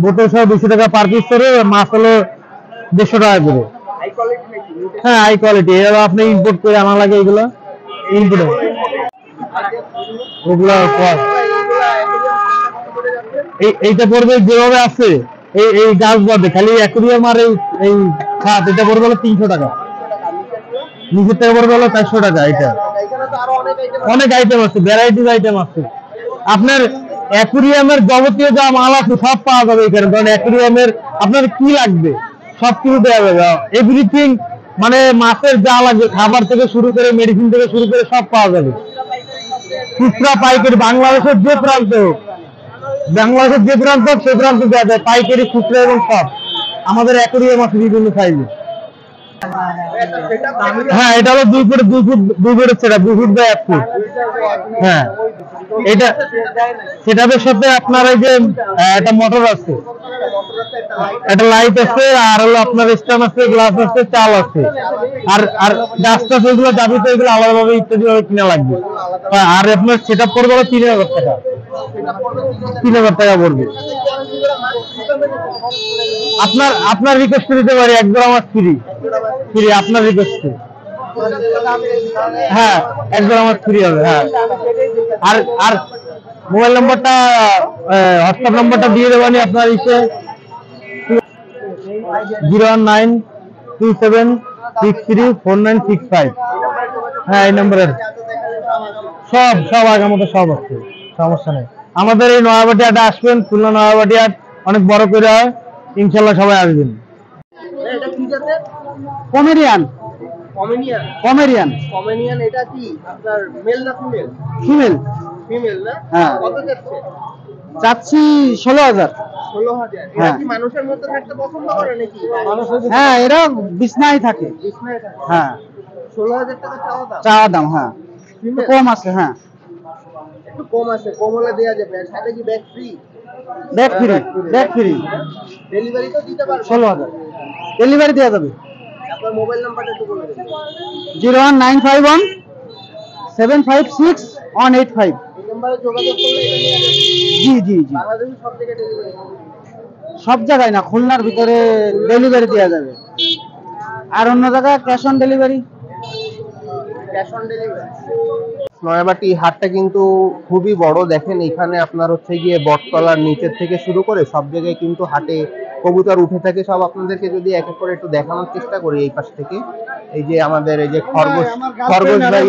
বোতল সহ 200 টাকা পার পিস করে। মাছ হলো 150 টাকা করে। হাই কোয়ালিটি নাকি? হ্যাঁ, হাই কোয়ালিটি। এগুলো আপনি ইম্পোর্ট করে আনা লাগে, এগুলো ইম্পোর্ট। ওগুলো এইটা পড়বে যেভাবে আছে, এই গাছ বাদে খালি অ্যাকুরিয়াম আর এই খাত, এটা পড়বে হলো 300 টাকা। নিচের থেকে পড়বে হলো 400 টাকা। এটা এখানে তো আরো অনেক আইটেম আছে। অনেক আইটেম আছে, ভ্যারাইটিস আইটেম আছে। আপনার অ্যাকুরিয়ামের যাবতীয় যা মাল আছে সব পাওয়া যাবে এখানে। কারণ অ্যাকুরিয়ামের আপনার কি লাগবে সব কিছু দেওয়া যাবে, এভরিথিং। মানে মাছের যা লাগবে, খাবার থেকে শুরু করে মেডিসিন থেকে শুরু করে সব পাওয়া যাবে। খুচরা পাইকারি, বাংলাদেশের যে প্রান্ত হোক, বাংলাদেশের যে প্রান্ত হোক সে প্রান্ত দেওয়া যায়, পাইকারি, খুচরা এবং সব। আমাদের অ্যাকুরিয়াম আছে বিভিন্ন সাইজে। হ্যাঁ, এটা হলো 2 ফুট 2 ফুটের সেটা, 2 ফুট বাই 1 ফুট। হ্যাঁ, এটা সেটার সাথে আপনার এই যে একটা মোটর আছে, একটা লাইট আছে, আর হলো আপনার স্ট্যান্ড আছে, গ্লাস আছে, চাল আছে, আর গাছটা সেগুলো যাবতীয় এগুলো আলাদাভাবে ইত্যাদি ভাবে কিনা লাগবে। আর আপনার সেটা পড়বে হলো 3000 টাকা। 3000 টাকা পড়বে। আপনার রিকোয়েস্ট দিতে পারি, 1 জোড়া মাছ ফ্রি। আপনার রিকোয়েস্টে। হ্যাঁ, 1 জোড়া মাছ ফ্রি হবে। হ্যাঁ, আর মোবাইল নাম্বারটা, হোয়াটসঅ্যাপ নাম্বারটা দিয়ে দেবানি আপনার ইসে 01927634965। হ্যাঁ, এই নাম্বারের সব আগের মতো সব আছে, সমস্যা নেই। আমাদের এই নয়াবাটি হাটে আসবেন, খুলনা নয়াবাটি হাট অনেক বড় করে হয়, ইনশাল্লাহ সবাই আসবেন। এটা কি জাতের? পমেরিয়ান। কমেনিয়ান। পমেরিয়ান কমেনিয়ান এটা কি আপনার মেল না ফিমেল? ফিমেল। ফিমেল না? হ্যাঁ। কত যাচ্ছে? চাচ্ছি 16,000। 16,000। এটা হ্যাঁ। কি মানুষের মধ্যে থাকতে পছন্দ করে নাকি? হ্যাঁ, এরা বিছনায় থাকে। বিছনায় থাকে। হ্যাঁ, 16,000 টাকা চাওয়া দাম? চাওয়া দাম। হ্যাঁ, Female? কম আছে। হ্যাঁ, একটু কম আছে, কম হলে দেয়া যাবে। আর সাথে কি bag free? Bag free. Bag free. Delivery তো দিতে পারবে? 16,000 ডেলিভারি দেওয়া যাবে। আপনার মোবাইল নাম্বারটা একটু বলে দেবেন। 01951 756 185। চেম্বারে যোগাযোগ করলে এটা নিয়ে যাবে? জি জি জি, বাংলাদেশের সব জায়গায় ডেলিভারি? সব জায়গায় না, খুলনার ভিতরে ডেলিভারি দেওয়া যাবে, আর অন্য জায়গায় cash on delivery. Cash on delivery. নয়াবাটি হাটটা কিন্তু খুবই বড়। দেখেন এখানে আপনার হচ্ছে গিয়ে বটতলার নিচের থেকে শুরু করে সব জায়গায় কিন্তু হাটে কবুতর উঠে থাকে। সব আপনাদেরকে যদি এক এক করে একটু দেখানোর চেষ্টা করি এই পাশ থেকে, এই যে আমাদের এই যে খরগোশ খরগোশ ভাই,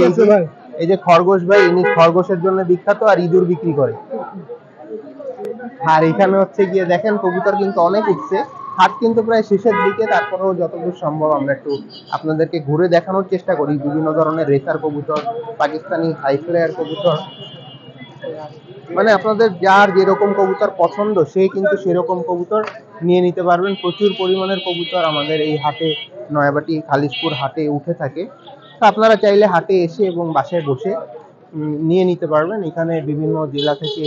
এই যে খরগোশ ভাই, ইনি খরগোশের জন্য বিখ্যাত আর ইঁদুর বিক্রি করে। আর এখানে হচ্ছে গিয়ে দেখেন কবুতর কিন্তু অনেক উঠছে। হাট কিন্তু প্রায় শেষের দিকে, তারপরেও যতদূর সম্ভব আমরা একটু আপনাদেরকে ঘুরে দেখানোর চেষ্টা করি। বিভিন্ন ধরনের রেসার কবুতর, পাকিস্তানি হাই ফ্লায়ার কবুতর, মানে আপনাদের যার যেরকম কবুতর পছন্দ সে কিন্তু সেরকম কবুতর নিয়ে নিতে পারবেন। প্রচুর পরিমাণের কবুতর আমাদের এই হাটে, নয়াবাটি খালিশপুর হাটে উঠে থাকে। তো আপনারা চাইলে হাটে এসে এবং বাসায় বসে নিয়ে নিতে পারবেন। এখানে বিভিন্ন জেলা থেকে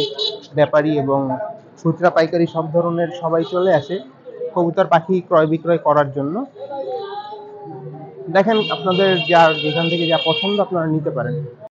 ব্যাপারী এবং খুচরা পাইকারি সব ধরনের সবাই চলে আসে কবুতর পাখি ক্রয় বিক্রয় করার জন্য। দেখেন আপনাদের যা যেখান থেকে যা পছন্দ আপনারা নিতে পারেন।